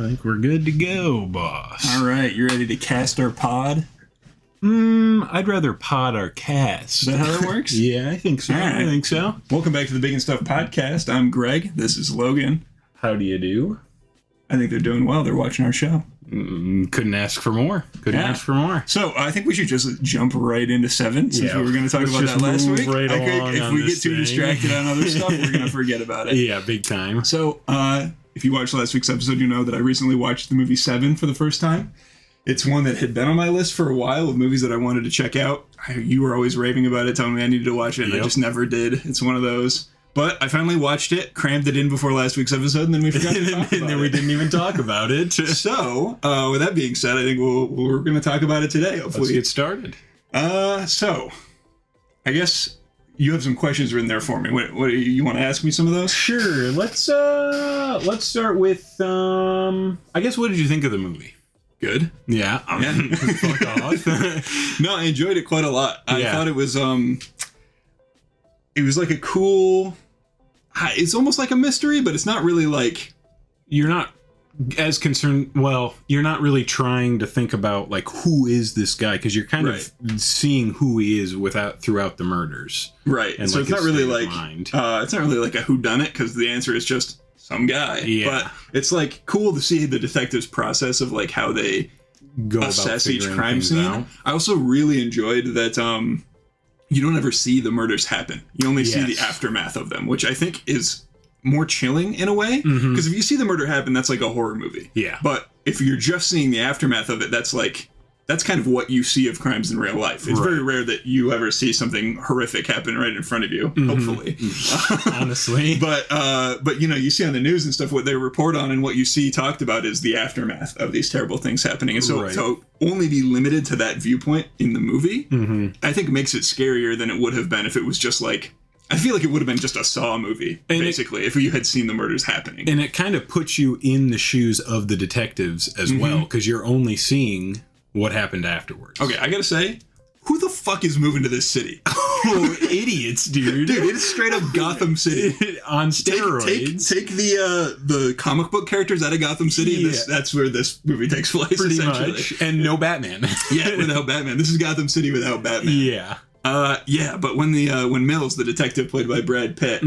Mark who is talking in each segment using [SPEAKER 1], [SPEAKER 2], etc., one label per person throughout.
[SPEAKER 1] I think we're good to go, boss.
[SPEAKER 2] All right, you ready to cast our pod?
[SPEAKER 1] I'd rather pod our cast.
[SPEAKER 2] Is that how that works?
[SPEAKER 1] Yeah, I think so.
[SPEAKER 2] Right.
[SPEAKER 1] I think so.
[SPEAKER 2] Welcome back to the Big and Stuff podcast. I'm Greg. This is Logan.
[SPEAKER 1] How do you do?
[SPEAKER 2] I think they're doing well. They're watching our show.
[SPEAKER 1] Couldn't ask for more. Ask for more.
[SPEAKER 2] So I think we should just jump right into 7 since we were going to talk about
[SPEAKER 1] just
[SPEAKER 2] that last
[SPEAKER 1] move
[SPEAKER 2] week.
[SPEAKER 1] right
[SPEAKER 2] I think
[SPEAKER 1] along
[SPEAKER 2] if
[SPEAKER 1] on
[SPEAKER 2] we
[SPEAKER 1] this
[SPEAKER 2] get too
[SPEAKER 1] thing.
[SPEAKER 2] distracted on other stuff, we're going to forget about it.
[SPEAKER 1] Yeah, big time.
[SPEAKER 2] So if you watched last week's episode, you know that I recently watched the movie 7 for the first time. It's one that had been on my list for a while of movies that I wanted to check out. You were always raving about it, telling me I needed to watch it, and I just never did. It's one of those. But I finally watched it, crammed it in before last week's episode, and then we forgot to talk about it.
[SPEAKER 1] And then we didn't even talk about it.
[SPEAKER 2] So, with that being said, I think we're going to talk about it today, hopefully.
[SPEAKER 1] Let's get started.
[SPEAKER 2] So, I guess you have some questions written there for me. What do you want to ask me some of those?
[SPEAKER 1] Sure. Let's start with, I guess, what did you think of the movie?
[SPEAKER 2] Good.
[SPEAKER 1] Yeah. Fuck off.
[SPEAKER 2] No, I enjoyed it quite a lot. I thought it was like a cool, it's almost like a mystery, but it's not really like,
[SPEAKER 1] you're not as concerned, well, you're not really trying to think about like who is this guy, because you're kind of seeing who he is throughout the murders.
[SPEAKER 2] Right. And so
[SPEAKER 1] like
[SPEAKER 2] it's not really like
[SPEAKER 1] mind.
[SPEAKER 2] It's not really like a whodunit, because the answer is just some guy.
[SPEAKER 1] Yeah.
[SPEAKER 2] But it's like cool to see the detective's process of like how they
[SPEAKER 1] Go
[SPEAKER 2] assess
[SPEAKER 1] about
[SPEAKER 2] each crime
[SPEAKER 1] things
[SPEAKER 2] scene.
[SPEAKER 1] out.
[SPEAKER 2] I also really enjoyed that you don't ever see the murders happen. You only see the aftermath of them, which I think is more chilling in a way. Because if you see the murder happen, that's like a horror movie.
[SPEAKER 1] Yeah.
[SPEAKER 2] But if you're just seeing the aftermath of it, that's kind of what you see of crimes in real life. It's very rare that you ever see something horrific happen right in front of you, hopefully.
[SPEAKER 1] Honestly.
[SPEAKER 2] But you know, you see on the news and stuff what they report on, and what you see talked about is the aftermath of these terrible things happening. And so to only be limited to that viewpoint in the movie, I think makes it scarier than it would have been if it was just like, I feel like it would have been just a Saw movie, basically, if you had seen the murders happening.
[SPEAKER 1] And it kind of puts you in the shoes of the detectives as well, because you're only seeing what happened afterwards.
[SPEAKER 2] Okay, I gotta say, who the fuck is moving to this city?
[SPEAKER 1] Oh, idiots, dude.
[SPEAKER 2] Dude, it's straight up Gotham City.
[SPEAKER 1] On steroids.
[SPEAKER 2] Take the comic book characters out of Gotham City, and that's where this movie takes place,
[SPEAKER 1] pretty
[SPEAKER 2] essentially.
[SPEAKER 1] much. And no Batman.
[SPEAKER 2] Yeah, without Batman. This is Gotham City without Batman.
[SPEAKER 1] Yeah.
[SPEAKER 2] But when Mills, the detective played by Brad Pitt,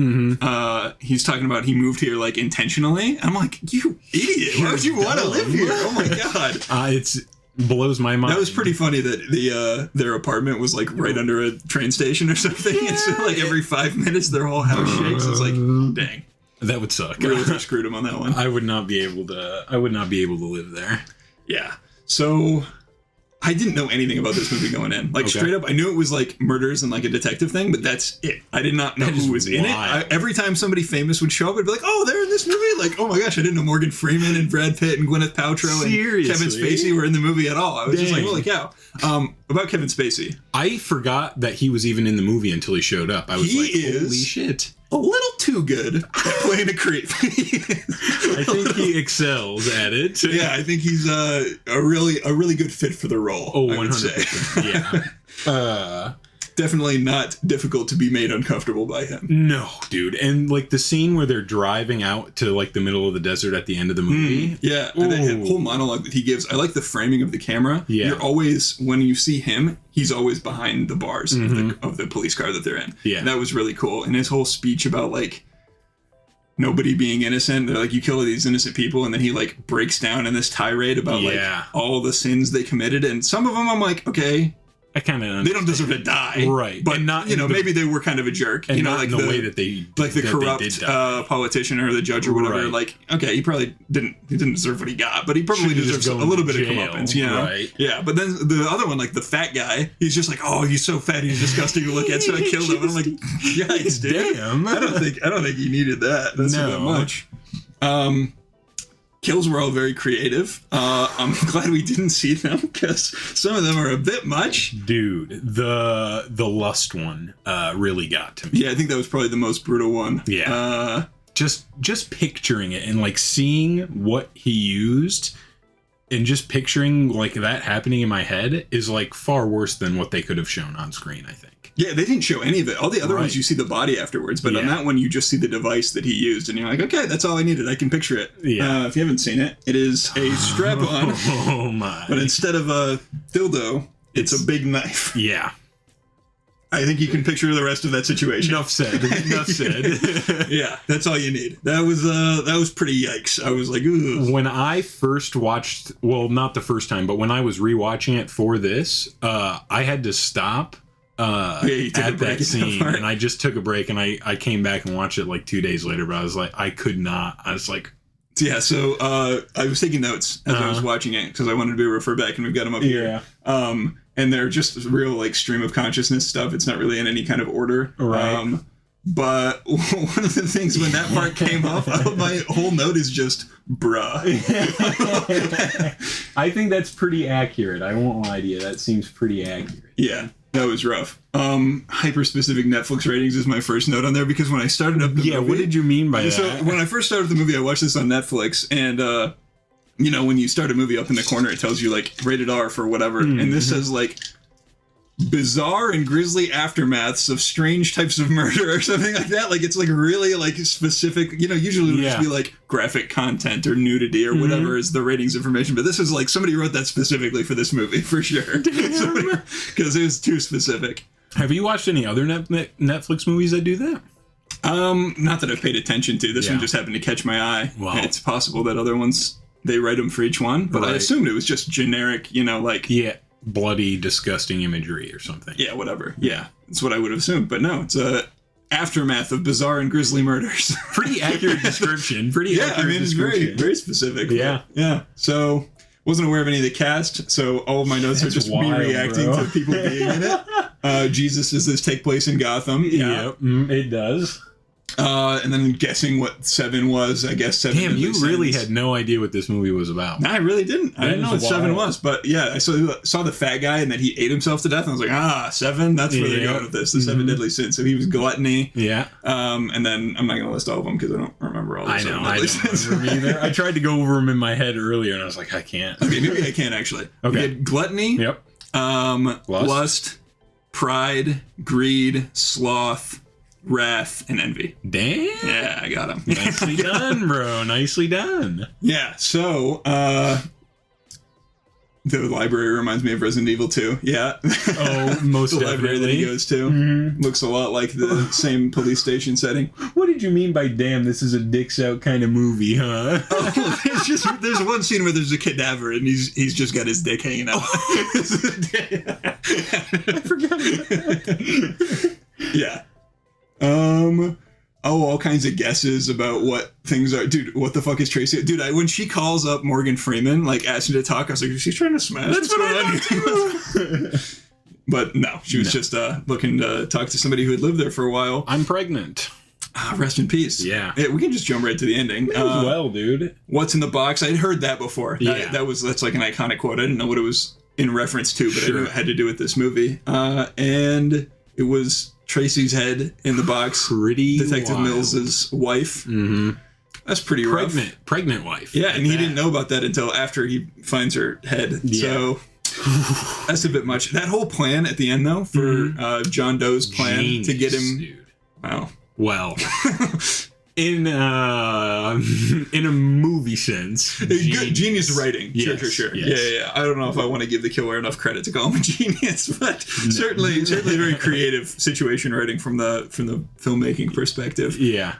[SPEAKER 2] he's talking about he moved here like intentionally. I'm like, you idiot! Why would you want to live here? Oh my god!
[SPEAKER 1] It's blows my mind.
[SPEAKER 2] That was pretty funny that their apartment was like right under a train station or something. And so like every 5 minutes their whole house shakes. It's like, dang,
[SPEAKER 1] that would suck.
[SPEAKER 2] Really screwed him on that one.
[SPEAKER 1] I would not be able to live there.
[SPEAKER 2] Yeah. So I didn't know anything about this movie going in. Like straight up, I knew it was like murders and like a detective thing, but that's it. I did not know who was in it. Every time somebody famous would show up, I'd be like, oh, they're in this movie? Like, oh my gosh, I didn't know Morgan Freeman and Brad Pitt and Gwyneth Paltrow and Kevin Spacey were in the movie at all. I was just like, holy cow. About Kevin Spacey.
[SPEAKER 1] I forgot that he was even in the movie until he showed up. I was holy shit.
[SPEAKER 2] A little too good at playing a creep.
[SPEAKER 1] I think he excels at it.
[SPEAKER 2] Yeah, I think he's a really good fit for the role.
[SPEAKER 1] Oh,
[SPEAKER 2] 100%.
[SPEAKER 1] Yeah.
[SPEAKER 2] Definitely not difficult to be made uncomfortable by him.
[SPEAKER 1] No, dude. And like the scene where they're driving out to like the middle of the desert at the end of the movie.
[SPEAKER 2] Yeah. And the whole monologue that he gives, I like the framing of the camera.
[SPEAKER 1] Yeah.
[SPEAKER 2] You're always, when you see him, he's always behind the bars of the police car that they're in.
[SPEAKER 1] Yeah.
[SPEAKER 2] And that was really cool. And his whole speech about like nobody being innocent, they're like, you kill these innocent people, and then he like breaks down in this tirade about like all the sins they committed. And some of them I'm like, okay,
[SPEAKER 1] I kind of
[SPEAKER 2] they don't deserve to die,
[SPEAKER 1] right?
[SPEAKER 2] But not, maybe they were kind of a jerk,
[SPEAKER 1] and
[SPEAKER 2] not
[SPEAKER 1] like
[SPEAKER 2] in
[SPEAKER 1] the way that they
[SPEAKER 2] like the corrupt politician or the judge or whatever. Right. Like, okay, he probably didn't deserve what he got, but he probably deserves a little bit of comeuppance,
[SPEAKER 1] right?
[SPEAKER 2] Yeah, but then the other one, like the fat guy, he's just like, oh, he's so fat, he's disgusting to look at, so I killed him. And I'm like, yikes, dude.
[SPEAKER 1] Damn.
[SPEAKER 2] I don't think you needed that. That's not that much. Kills were all very creative. I'm glad we didn't see them because some of them are a bit much.
[SPEAKER 1] Dude, the lust one really got to me.
[SPEAKER 2] Yeah, I think that was probably the most brutal one.
[SPEAKER 1] Yeah. Just picturing it and like seeing what he used and just picturing like that happening in my head is like far worse than what they could have shown on screen, I think.
[SPEAKER 2] Yeah, they didn't show any of it. All the other ones, you see the body afterwards, but on that one, you just see the device that he used, and you're like, okay, that's all I needed. I can picture it.
[SPEAKER 1] Yeah.
[SPEAKER 2] If you haven't seen it, it is a strap-on,
[SPEAKER 1] oh my!
[SPEAKER 2] but instead of a dildo, it's a big knife.
[SPEAKER 1] Yeah.
[SPEAKER 2] I think you can picture the rest of that situation.
[SPEAKER 1] Enough said. Enough said.
[SPEAKER 2] Yeah, that's all you need. That was pretty yikes. I was like, ugh.
[SPEAKER 1] When I first watched, well, not the first time, but when I was rewatching it for this, I had to stop at that scene, and I just took a break, and I came back and watched it like 2 days later. But I was like, I could not. I was like,
[SPEAKER 2] yeah. So I was taking notes as I was watching it because I wanted to be refer back, and we've got them up here. And they're just real like stream of consciousness stuff. It's not really in any kind of order.
[SPEAKER 1] Right.
[SPEAKER 2] But one of the things when that part came up, my whole note is just bruh.
[SPEAKER 1] I think that's pretty accurate. I won't lie to you. That seems pretty accurate.
[SPEAKER 2] Yeah, that was rough. Hyper specific Netflix ratings is my first note on there because when I started up the movie.
[SPEAKER 1] Yeah, what did you mean by that?
[SPEAKER 2] So when I first started the movie, I watched this on Netflix, and you know, when you start a movie up in the corner, it tells you like rated R for whatever, and this says like bizarre and grisly aftermaths of strange types of murder or something like that. Like it's like really like specific. You know, usually it would just be like graphic content or nudity or whatever is the ratings information, but this is like somebody wrote that specifically for this movie for sure because it was too specific.
[SPEAKER 1] Have you watched any other Netflix movies that do that?
[SPEAKER 2] Not that I've paid attention to. This one just happened to catch my eye.
[SPEAKER 1] Wow.
[SPEAKER 2] It's possible that other ones they write them for each one, but I assumed it was just generic, you know, like
[SPEAKER 1] bloody, disgusting imagery or something.
[SPEAKER 2] Yeah, whatever. Yeah, that's what I would have assumed. But no, it's a aftermath of bizarre and grisly murders.
[SPEAKER 1] Pretty accurate description. Pretty accurate.
[SPEAKER 2] I mean, it's very, very specific.
[SPEAKER 1] Yeah,
[SPEAKER 2] yeah. So wasn't aware of any of the cast, so all of my notes are just me reacting to people being in it. Jesus, does this take place in Gotham?
[SPEAKER 1] Yeah, it does.
[SPEAKER 2] And then guessing what 7 was, I guess 7.
[SPEAKER 1] Damn, you really had no idea what this movie was about.
[SPEAKER 2] No, I really didn't. I didn't know what 7 was, but yeah, I saw the fat guy and that he ate himself to death, and I was like, 7? That's where they're going with this. The 7 deadly sins. So he was gluttony.
[SPEAKER 1] Yeah.
[SPEAKER 2] And then I'm not going to list all of them because I don't remember all of them.
[SPEAKER 1] I don't remember either. I tried to go over them in my head earlier, and I was like, I can't.
[SPEAKER 2] Okay, maybe I can actually. Okay. We had gluttony.
[SPEAKER 1] Yep.
[SPEAKER 2] Lust, pride, greed, sloth, wrath, and envy.
[SPEAKER 1] Damn.
[SPEAKER 2] Yeah, I got him.
[SPEAKER 1] Nicely done, bro. Nicely done.
[SPEAKER 2] Yeah, so, the library reminds me of Resident Evil 2. Yeah.
[SPEAKER 1] Oh, most
[SPEAKER 2] the
[SPEAKER 1] definitely.
[SPEAKER 2] library that he goes to. Looks a lot like the same police station setting.
[SPEAKER 1] What did you mean by, damn, this is a dicks out kind of movie, huh?
[SPEAKER 2] Oh, there's one scene where there's a cadaver and he's just got his dick hanging out.
[SPEAKER 1] I forgot about that.
[SPEAKER 2] Yeah. All kinds of guesses about what things are. Dude, what the fuck is Tracy? Dude, when she calls up Morgan Freeman, like asking to talk, I was like, she's trying to smash.
[SPEAKER 1] That's what I thought.
[SPEAKER 2] But no, she was just looking to talk to somebody who had lived there for a while.
[SPEAKER 1] I'm pregnant.
[SPEAKER 2] Rest in peace.
[SPEAKER 1] Yeah.
[SPEAKER 2] We can just jump right to the ending.
[SPEAKER 1] Well, dude.
[SPEAKER 2] What's in the box? I'd heard that before. That's like an iconic quote. I didn't know what it was in reference to, but I knew it had to do with this movie. And it was Tracy's head in the box.
[SPEAKER 1] Pretty
[SPEAKER 2] Detective
[SPEAKER 1] wild.
[SPEAKER 2] Mills's wife. Mm-hmm. That's pretty rough.
[SPEAKER 1] Pregnant wife.
[SPEAKER 2] Yeah, and he didn't know about that until after he finds her head. Yeah. So that's a bit much. That whole plan at the end, though, for John Doe's plan to get him.
[SPEAKER 1] Dude.
[SPEAKER 2] Wow.
[SPEAKER 1] Well, in a movie sense,
[SPEAKER 2] genius writing.
[SPEAKER 1] Yes,
[SPEAKER 2] Sure.
[SPEAKER 1] Yes.
[SPEAKER 2] Yeah. I don't know if I want to give the killer enough credit to call him a genius, but certainly very creative situation writing from the filmmaking perspective.
[SPEAKER 1] Yeah.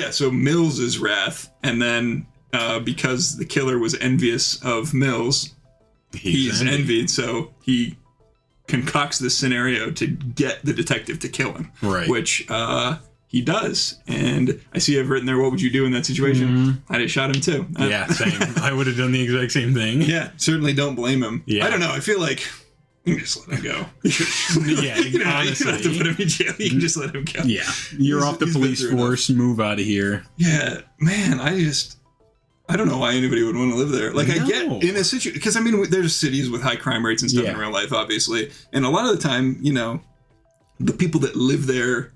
[SPEAKER 2] So Mills's wrath, and then because the killer was envious of Mills, he's envied, so he concocts this scenario to get the detective to kill him.
[SPEAKER 1] Right.
[SPEAKER 2] Which he does. And I see I've written there, what would you do in that situation? I'd have shot him too.
[SPEAKER 1] Yeah, same. I would have done the exact same thing.
[SPEAKER 2] Yeah, certainly don't blame him. Yeah. I don't know. I feel like you can just let him go.
[SPEAKER 1] Yeah,
[SPEAKER 2] you don't have to put him in jail. You can just let him go.
[SPEAKER 1] Yeah. You're off the police force. Move out of here.
[SPEAKER 2] Yeah. Man, I don't know why anybody would want to live there. Like, I get in a situation, because I mean, there's cities with high crime rates and stuff in real life, obviously. And a lot of the time, you know, the people that live there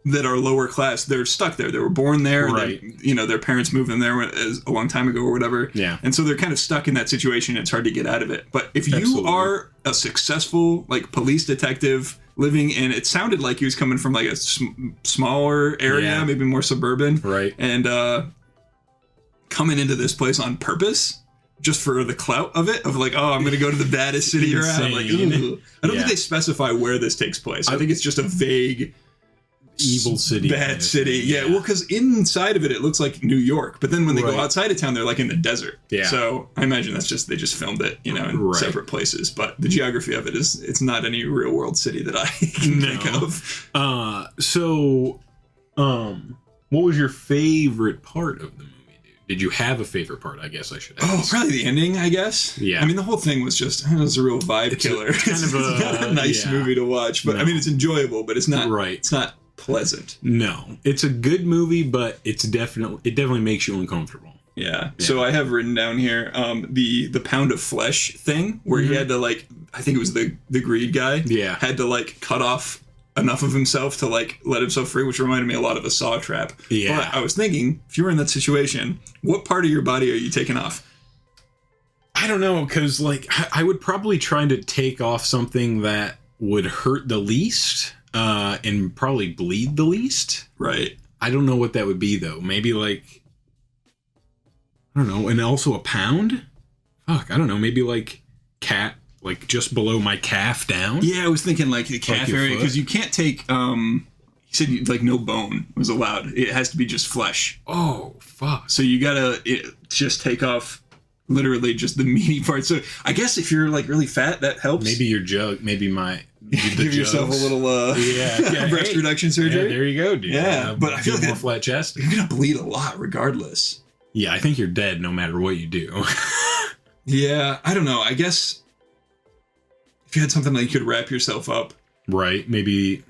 [SPEAKER 2] that are lower class, they're stuck there. They were born there.
[SPEAKER 1] Right.
[SPEAKER 2] Their parents moved them there a long time ago or whatever.
[SPEAKER 1] Yeah. And
[SPEAKER 2] so they're kind of stuck in that situation. It's hard to get out of it. But if you are a successful, like, police detective living in, it sounded like he was coming from like a smaller area, maybe more suburban.
[SPEAKER 1] Right.
[SPEAKER 2] And coming into this place on purpose, just for the clout of it, of like, oh, I'm going to go to the baddest city around. Like, ooh. I don't think they specify where this takes place. I think it's just a vague...
[SPEAKER 1] evil city.
[SPEAKER 2] Bad city. Yeah. Well, because inside of it, it looks like New York. But then when they go outside of town, they're like in the desert. Yeah. So I imagine that's just, they just filmed it, in separate places. But the geography of it it's not any real world city that I can think of.
[SPEAKER 1] What was your favorite part of the movie, dude? Did you have a favorite part? I guess I should ask.
[SPEAKER 2] Oh, probably the ending, I guess.
[SPEAKER 1] Yeah.
[SPEAKER 2] I mean, the whole thing was just, it was a real vibe killer. It's not a nice movie to watch. But I mean, it's enjoyable, but it's not, it's not pleasant.
[SPEAKER 1] No, it's a good movie, but it definitely makes you uncomfortable.
[SPEAKER 2] Yeah. So I have written down here the pound of flesh thing where he had to like, I think it was the greed guy. Yeah. Had to like cut off enough of himself to like let himself free, which reminded me a lot of a Saw trap. Yeah. But I was thinking, if you were in that situation, what part of your body are you taking off?
[SPEAKER 1] I don't know, because like I would probably try to take off something that would hurt the least. And probably bleed the least.
[SPEAKER 2] Right.
[SPEAKER 1] I don't know what that would be, though. Maybe, like... I don't know. And also a pound? Fuck, I don't know. Maybe, like, just below my calf down?
[SPEAKER 2] Yeah, I was thinking, like, the calf area. Because you can't take... He said, like, no bone was allowed. It has to be just flesh.
[SPEAKER 1] Oh, fuck.
[SPEAKER 2] So you gotta just take off... literally just the meaty part. So I guess if you're, like, really fat, that helps.
[SPEAKER 1] Maybe your jug... Maybe my...
[SPEAKER 2] Give yourself a little breast reduction surgery.
[SPEAKER 1] Yeah, there you go, dude.
[SPEAKER 2] Yeah, but I feel like
[SPEAKER 1] more flat chest.
[SPEAKER 2] You're gonna bleed a lot regardless.
[SPEAKER 1] Yeah, I think you're dead no matter what you do.
[SPEAKER 2] Yeah, I don't know. I guess if you had something like you could wrap yourself up,
[SPEAKER 1] right? Maybe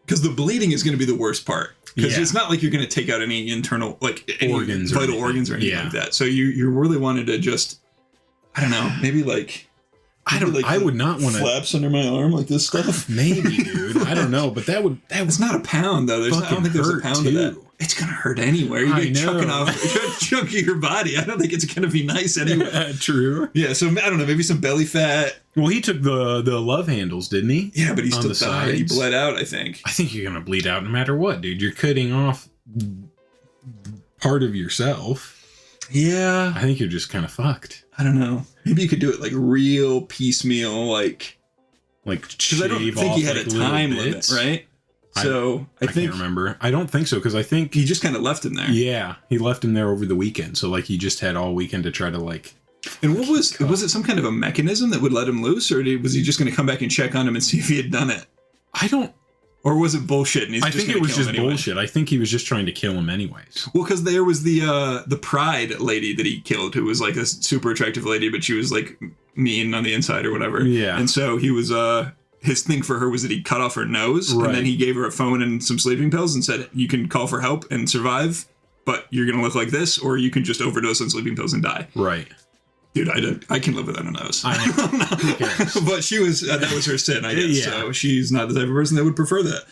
[SPEAKER 2] because the bleeding is going to be the worst part. Because it's not like you're going to take out any internal any
[SPEAKER 1] organs,
[SPEAKER 2] vital organs or anything like that. So you really wanted to just, I don't know, maybe like.
[SPEAKER 1] I would not want to
[SPEAKER 2] flaps under my arm like this stuff.
[SPEAKER 1] Maybe, dude. I don't know, but that would.
[SPEAKER 2] It's not a pound though. I don't think there's a pound of that. It's gonna hurt anyway. You're chucking off a chunk of your body. I don't think it's gonna be nice anyway.
[SPEAKER 1] True.
[SPEAKER 2] Yeah. So I don't know. Maybe some belly fat.
[SPEAKER 1] Well, he took the love handles, didn't he?
[SPEAKER 2] Yeah, but he still died. He bled out. I think.
[SPEAKER 1] I think you're gonna bleed out no matter what, dude. You're cutting off part of yourself.
[SPEAKER 2] Yeah.
[SPEAKER 1] I think you're just kind of fucked.
[SPEAKER 2] I don't know. Maybe you could do it like real piecemeal, like
[SPEAKER 1] because
[SPEAKER 2] I don't think he had a time limit, right? So I think,
[SPEAKER 1] can't remember. I don't think so because I think
[SPEAKER 2] he just kind of left him there.
[SPEAKER 1] Yeah, he left him there over the weekend. So like he just had all weekend to try to like.
[SPEAKER 2] And what was it? Some kind of a mechanism that would let him loose, or was he just going to come back and check on him and see if he had done it?
[SPEAKER 1] I don't.
[SPEAKER 2] Or was it bullshit? And
[SPEAKER 1] I think it was just bullshit. I think he was just trying to kill him anyways.
[SPEAKER 2] Well, because there was the Pride lady that he killed, who was like a super attractive lady, but she was like mean on the inside or whatever.
[SPEAKER 1] Yeah.
[SPEAKER 2] And so he was his thing for her was that he cut off her nose, and then he gave her a phone and some sleeping pills and said, "You can call for help and survive, but you're gonna look like this, or you can just overdose on sleeping pills and die."
[SPEAKER 1] Right.
[SPEAKER 2] Dude, I can live without a nose.
[SPEAKER 1] I know.
[SPEAKER 2] But she was that was her sin, I guess. Yeah. So she's not the type of person that would prefer that.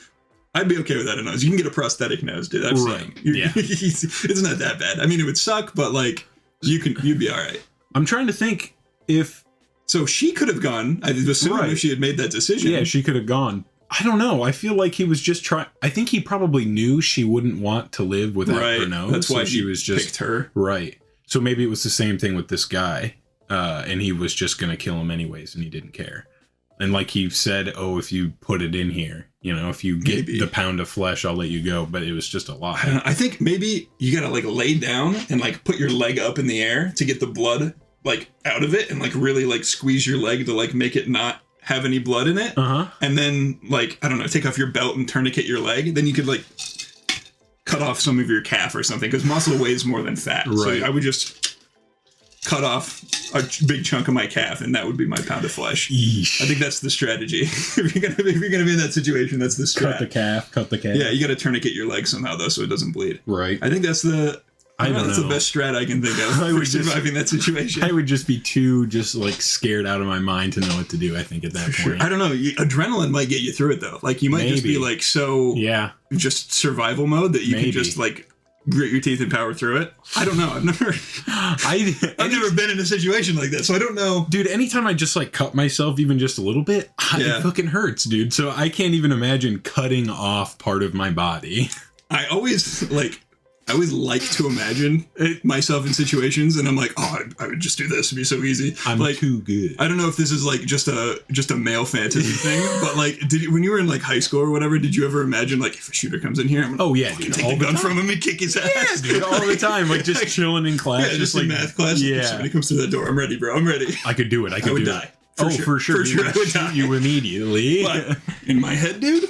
[SPEAKER 2] I'd be okay without a nose. You can get a prosthetic nose, dude. I've seen. Yeah. It's not that bad. I mean, it would suck, but like you'd be all right.
[SPEAKER 1] I'm trying to think if.
[SPEAKER 2] So she could have gone. I assume if she had made that decision.
[SPEAKER 1] Yeah, she could have gone. I don't know. I feel like he was just trying. I think he probably knew she wouldn't want to live without her nose.
[SPEAKER 2] That's why she was just
[SPEAKER 1] picked her. Right. So maybe it was the same thing with this guy, and he was just going to kill him anyways, and he didn't care. And like he said, oh, if you put it in here, if you get the pound of flesh, I'll let you go. But it was just a lot.
[SPEAKER 2] I think maybe you got to like lay down and like put your leg up in the air to get the blood like out of it and like really like squeeze your leg to like make it not have any blood in it. And then like, I don't know, take off your belt and tourniquet your leg. Then you could like cut off some of your calf or something because muscle weighs more than fat. Right. So I would just cut off a big chunk of my calf, and that would be my pound of flesh.
[SPEAKER 1] Yeesh.
[SPEAKER 2] I think that's the strategy. if you're gonna be in that situation, that's the strat.
[SPEAKER 1] Cut the calf.
[SPEAKER 2] Yeah, you got to tourniquet your leg somehow though, so it doesn't bleed.
[SPEAKER 1] Right.
[SPEAKER 2] I think that's the. That's the best strat I can think of for surviving that situation.
[SPEAKER 1] I would just be too like scared out of my mind to know what to do. I think at that point.
[SPEAKER 2] Sure. I don't know. Adrenaline might get you through it though. Like you might just be like just survival mode that you can just like grit your teeth and power through it. I don't know. I've never been in a situation like that, so I don't know.
[SPEAKER 1] Dude, anytime I just like cut myself even just a little bit, it fucking hurts, dude. So I can't even imagine cutting off part of my body.
[SPEAKER 2] I always like to imagine myself in situations, and I'm like, oh, I would just do this. It'd be so easy.
[SPEAKER 1] I'm
[SPEAKER 2] like,
[SPEAKER 1] too good.
[SPEAKER 2] I don't know if this is like just a male fantasy thing, but like, when you were in like high school or whatever, did you ever imagine like if a shooter comes in here, I'm gonna
[SPEAKER 1] dude,
[SPEAKER 2] take the gun from him and kick his ass?
[SPEAKER 1] Yeah, dude, all the time, like just chilling in class,
[SPEAKER 2] just
[SPEAKER 1] like
[SPEAKER 2] in math class.
[SPEAKER 1] Yeah,
[SPEAKER 2] if somebody comes through the door, I'm ready, bro. I'm ready.
[SPEAKER 1] I could do it. I would
[SPEAKER 2] die.
[SPEAKER 1] For sure.
[SPEAKER 2] I would die.
[SPEAKER 1] You immediately.
[SPEAKER 2] But in my head, dude.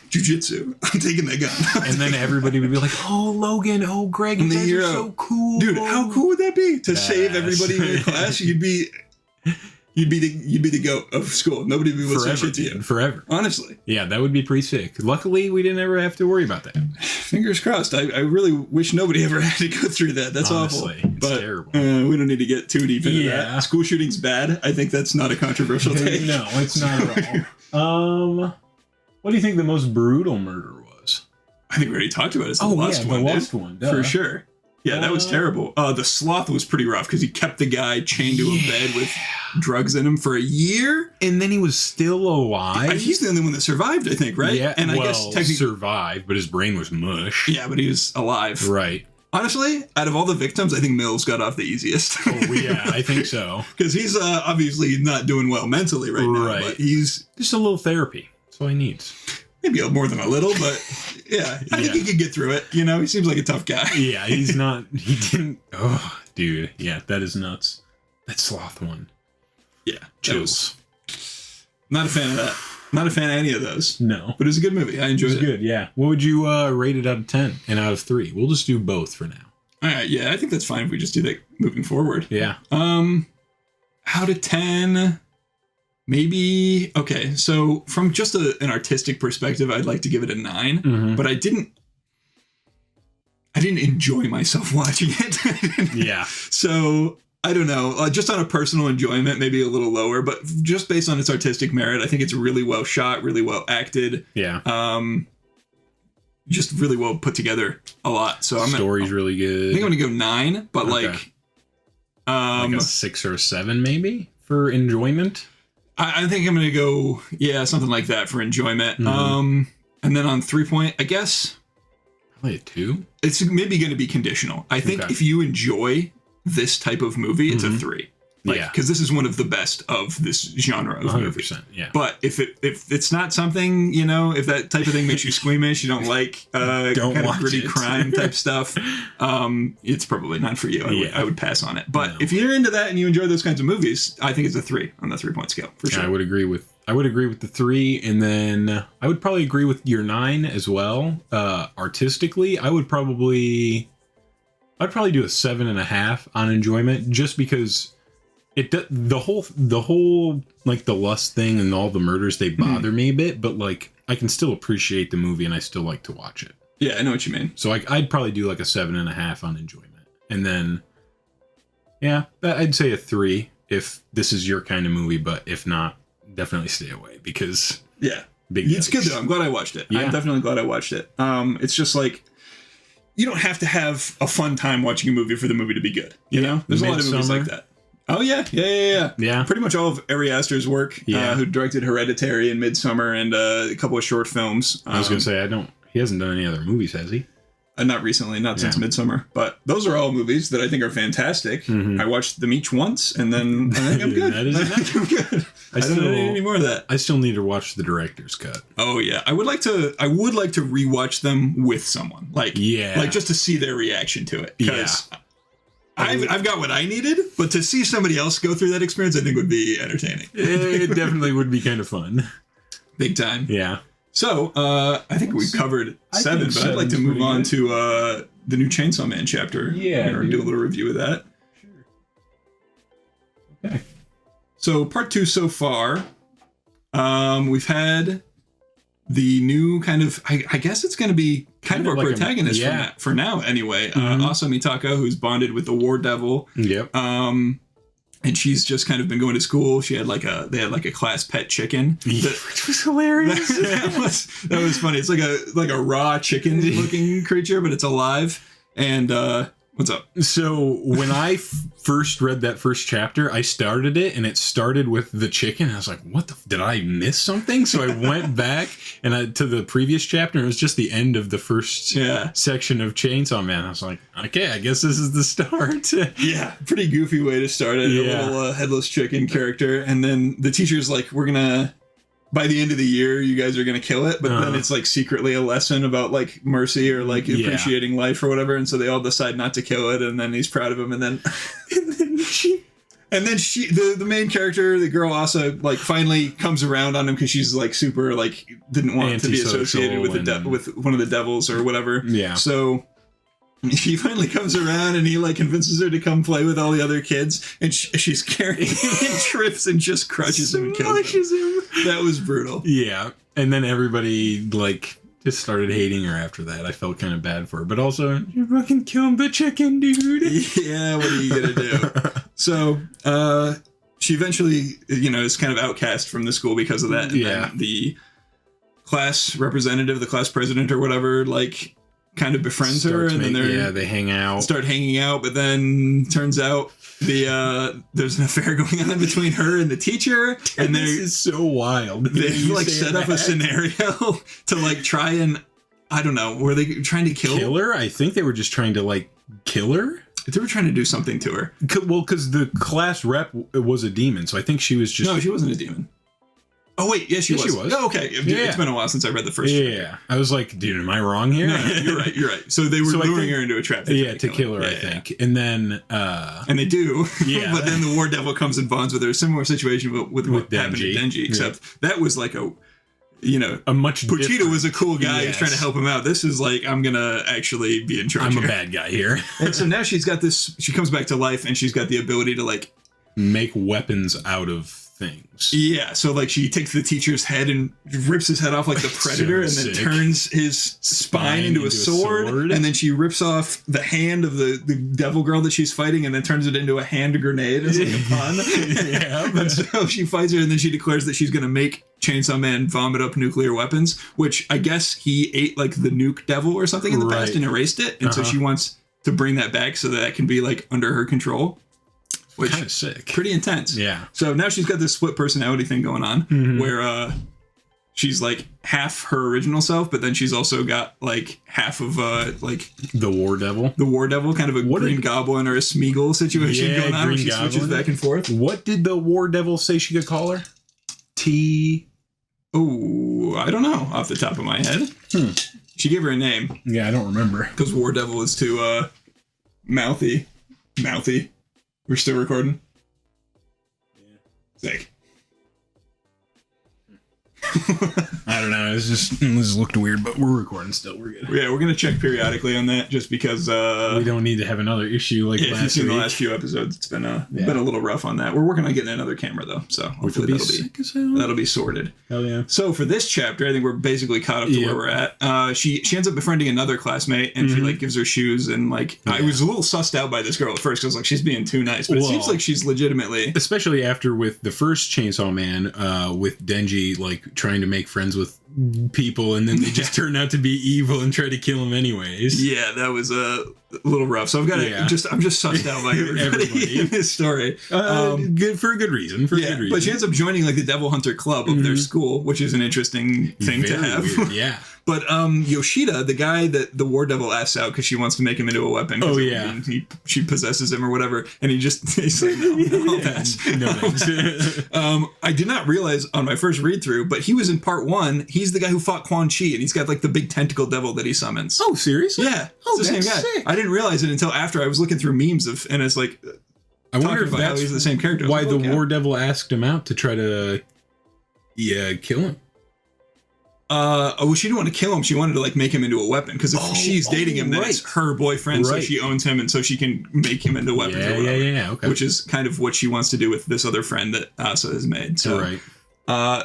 [SPEAKER 2] Jiu-jitsu. I'm taking that gun.
[SPEAKER 1] And then everybody would be like, "Oh, Logan, oh, Greg, you guys are so cool,
[SPEAKER 2] dude. How cool would that be to save everybody in your class? You'd be the goat of school. Nobody would say shit to you
[SPEAKER 1] forever.
[SPEAKER 2] Honestly,
[SPEAKER 1] yeah, that would be pretty sick. Luckily, we didn't ever have to worry about that.
[SPEAKER 2] Fingers crossed. I really wish nobody ever had to go through that. That's
[SPEAKER 1] honestly
[SPEAKER 2] awful.
[SPEAKER 1] It's terrible.
[SPEAKER 2] We don't need to get too deep into that. School shooting's bad. I think that's not a controversial take.
[SPEAKER 1] No, it's not at all. What do you think the most brutal murder was?
[SPEAKER 2] I think we already talked about it. It's the Lust one.
[SPEAKER 1] The Lust one,
[SPEAKER 2] for sure. Yeah, that was terrible. The Sloth was pretty rough because he kept the guy chained to a bed with drugs in him for a year,
[SPEAKER 1] and then he was still alive.
[SPEAKER 2] He's the only one that survived, I think, right?
[SPEAKER 1] Yeah,
[SPEAKER 2] and I guess technically
[SPEAKER 1] survived, but his brain was mush.
[SPEAKER 2] Yeah, but he was alive,
[SPEAKER 1] right?
[SPEAKER 2] Honestly, out of all the victims, I think Mills got off the easiest.
[SPEAKER 1] Oh yeah, I think so.
[SPEAKER 2] Because he's obviously not doing well mentally right now, but he's
[SPEAKER 1] just a little therapy. That's all he needs.
[SPEAKER 2] Maybe more than a little, but yeah, I think he could get through it. You know, he seems like a tough guy.
[SPEAKER 1] Yeah, he's not. He didn't. Oh, dude. Yeah, that is nuts. That Sloth one.
[SPEAKER 2] Yeah,
[SPEAKER 1] chills.
[SPEAKER 2] Not a fan of that. Not a fan of any of those.
[SPEAKER 1] No,
[SPEAKER 2] but it was a good movie. I enjoyed it.
[SPEAKER 1] It was good. Yeah. What would you rate it out of 10 and out of 3? We'll just do both for now.
[SPEAKER 2] All right. Yeah, I think that's fine if we just do that moving forward.
[SPEAKER 1] Yeah.
[SPEAKER 2] Out of 10. Maybe, okay, so from just an artistic perspective, I'd like to give it a 9, but I didn't enjoy myself watching it.
[SPEAKER 1] Yeah.
[SPEAKER 2] So, I don't know, just on a personal enjoyment, maybe a little lower, but just based on its artistic merit, I think it's really well shot, really well acted.
[SPEAKER 1] Yeah.
[SPEAKER 2] Just really well put together a lot. So
[SPEAKER 1] story's really good.
[SPEAKER 2] I think I'm going to go 9, but like
[SPEAKER 1] a 6 or a 7 maybe for enjoyment.
[SPEAKER 2] I think I'm going to go, something like that for enjoyment. And then on 3-point, I guess.
[SPEAKER 1] Probably a 2.
[SPEAKER 2] It's maybe going to be conditional. I think if you enjoy this type of movie, it's a 3. Because this is one of the best of this genre of 100%, movies.
[SPEAKER 1] Yeah.
[SPEAKER 2] But if it's not something, you know, if that type of thing makes you squeamish, you don't like kind of gritty crime type stuff, it's probably not for you. I would pass on it. But if you're into that and you enjoy those kinds of movies, I think it's a 3 on the 3-point scale for sure.
[SPEAKER 1] I would agree with the 3, and then I would probably agree with your 9 as well. Artistically, I'd probably do a 7.5 on enjoyment, just because. The whole like the lust thing and all the murders, they bother me a bit, but like I can still appreciate the movie and I still like to watch it.
[SPEAKER 2] Yeah, I know what you mean.
[SPEAKER 1] So I'd probably do like a 7.5 on enjoyment, and then I'd say a 3 if this is your kind of movie, but if not, definitely stay away because
[SPEAKER 2] it's good though. I'm glad I watched it. I'm definitely glad I watched it. It's just like, you don't have to have a fun time watching a movie for the movie to be good. You know, there's a lot of movies like that. Oh, yeah. Pretty much all of Ari Aster's work, who directed Hereditary and Midsommar and a couple of short films.
[SPEAKER 1] I was going to say, he hasn't done any other movies, has he?
[SPEAKER 2] Not recently, not since Midsommar. But those are all movies that I think are fantastic. I watched them each once, and then I think I'm good. I'm good. I don't need any more of that.
[SPEAKER 1] I still need to watch the director's cut.
[SPEAKER 2] Oh, yeah. I would like to rewatch them with someone. Like just to see their reaction to it. Because I've got what I needed, but to see somebody else go through that experience, I think would be entertaining.
[SPEAKER 1] It definitely would be kind of fun.
[SPEAKER 2] Big time.
[SPEAKER 1] Yeah.
[SPEAKER 2] So, I think we've covered 7, but I'd like to move on to the new Chainsaw Man chapter.
[SPEAKER 1] Yeah.
[SPEAKER 2] Or do a little review of that.
[SPEAKER 1] Sure. Okay.
[SPEAKER 2] So, part 2 so far, we've had the new kind of, I guess it's going to be kind of our like protagonist for now anyway. Asa Mitaka, who's bonded with the War Devil.
[SPEAKER 1] Yep.
[SPEAKER 2] And she's just kind of been going to school. They had like a class pet chicken.
[SPEAKER 1] Which was hilarious.
[SPEAKER 2] That was funny. It's like a raw chicken looking creature, but it's alive. And what's up?
[SPEAKER 1] So when I first read that first chapter, I started it and it started with the chicken. I was like, what did I miss something? So I went back and to the previous chapter. And it was just the end of the first section of Chainsaw Man. I was like, okay, I guess this is the start.
[SPEAKER 2] Yeah, pretty goofy way to start it. Yeah. A little headless chicken character. And then the teacher's like, we're going to, by the end of the year, you guys are going to kill it. But then it's like secretly a lesson about like mercy or like appreciating life or whatever. And so they all decide not to kill it. And then he's proud of him. And then, the main character, the girl also like finally comes around on him because she's like super like didn't want to be associated with with one of the devils or whatever. Yeah. So he finally comes around and he like convinces her to come play with all the other kids, and she's carrying him and trips and just crushes him and kills him. That was brutal.
[SPEAKER 1] Yeah, and then everybody like just started hating her after that. I felt kind of bad for her, but also you fucking killed the chicken, dude.
[SPEAKER 2] Yeah, what are you gonna do? So she eventually, is kind of outcast from the school because of that. And then the class representative, the class president or whatever, like kind of befriends her, and then
[SPEAKER 1] they hang out.
[SPEAKER 2] Start hanging out, but then turns out there's an affair going on between her and the teacher, and
[SPEAKER 1] this is so wild.
[SPEAKER 2] They like set up a scenario to like try and I don't know, were they trying to kill
[SPEAKER 1] her? I think they were just trying to like kill her.
[SPEAKER 2] They were trying to do something to her.
[SPEAKER 1] Well, because the class rep was a demon, so I think she was just...
[SPEAKER 2] No, she wasn't a demon. Oh, wait. Yes, she was. Oh, okay. It's been a while since I read the first chapter.
[SPEAKER 1] Yeah. I was like, dude, am I wrong here?
[SPEAKER 2] No, you're right. So they were luring her into a trap.
[SPEAKER 1] To kill her, I think. And then...
[SPEAKER 2] and they do. Yeah. But then the War Devil comes and bonds with her. Similar situation with what happened to Denji, except that was like a much Pochita was a cool guy who's trying to help him out. This is like, I'm gonna actually be in charge.
[SPEAKER 1] I'm a bad guy here.
[SPEAKER 2] And so now she's got this, she comes back to life and she's got the ability to like
[SPEAKER 1] make weapons out of things.
[SPEAKER 2] Yeah, so like she takes the teacher's head and rips his head off like the Predator, and then turns his spine into a sword, and then she rips off the hand of the devil girl that she's fighting, and then turns it into a hand grenade as like a pun. Yeah, and so she fights her, and then she declares that she's going to make Chainsaw Man vomit up nuclear weapons, which I guess he ate like the nuke devil or something in the past and erased it, and so she wants to bring that back so that can be like under her control. Which
[SPEAKER 1] kind of sick.
[SPEAKER 2] Pretty intense.
[SPEAKER 1] Yeah.
[SPEAKER 2] So now she's got this split personality thing going on where she's like half her original self, but then she's also got like half of like
[SPEAKER 1] the War Devil.
[SPEAKER 2] The War Devil, kind of a Green Goblin or a Smeagol situation going on where she switches back and forth.
[SPEAKER 1] What did the War Devil say she could call her?
[SPEAKER 2] Oh, I don't know off the top of my head. She gave her a name.
[SPEAKER 1] Yeah, I don't remember.
[SPEAKER 2] Because War Devil is too mouthy. Mouthy. We're still recording? Yeah. Sick.
[SPEAKER 1] I don't know. This looked weird, but we're recording still. We're good.
[SPEAKER 2] Yeah, we're going to check periodically on that just because...
[SPEAKER 1] we don't need to have another issue like last week.
[SPEAKER 2] If you've seen the last few episodes, it's been a little rough on that. We're working on getting another camera, though, so hopefully that'll be sorted.
[SPEAKER 1] Hell yeah.
[SPEAKER 2] So for this chapter, I think we're basically caught up to where we're at. She ends up befriending another classmate, and she like gives her shoes, and like I was a little sussed out by this girl at first because like she's being too nice, but it seems like she's legitimately...
[SPEAKER 1] Especially after with the first Chainsaw Man, with Denji like trying to make friends with people, and then they just turn out to be evil and try to kill him anyways.
[SPEAKER 2] Yeah, that was a little rough. So I've got to I'm just sussed out by everybody in this story.
[SPEAKER 1] Good for a good reason.
[SPEAKER 2] But she ends up joining like the Devil Hunter Club of their school, which is an interesting thing to have.
[SPEAKER 1] Weird, yeah.
[SPEAKER 2] But Yoshida, the guy that the War Devil asks out because she wants to make him into a weapon.
[SPEAKER 1] Oh yeah.
[SPEAKER 2] She possesses him or whatever, and he's like, no, I'll pass.
[SPEAKER 1] No thanks.
[SPEAKER 2] I did not realize on my first read through, but he was in part 1. He's the guy who fought Quan Chi, and he's got like the big tentacle devil that he summons.
[SPEAKER 1] Oh, seriously?
[SPEAKER 2] Yeah. It's the same guy.
[SPEAKER 1] Sick.
[SPEAKER 2] I didn't realize it until after I was looking through memes and it's like,
[SPEAKER 1] I wonder if that's
[SPEAKER 2] he's the same character.
[SPEAKER 1] Why the War Devil asked him out to try to kill him.
[SPEAKER 2] Well, she didn't want to kill him. She wanted to like make him into a weapon because if she's dating him, then it's her boyfriend, so she owns him, and so she can make him into weapons.
[SPEAKER 1] Yeah. Okay.
[SPEAKER 2] Which is kind of what she wants to do with this other friend that Asa has made. So,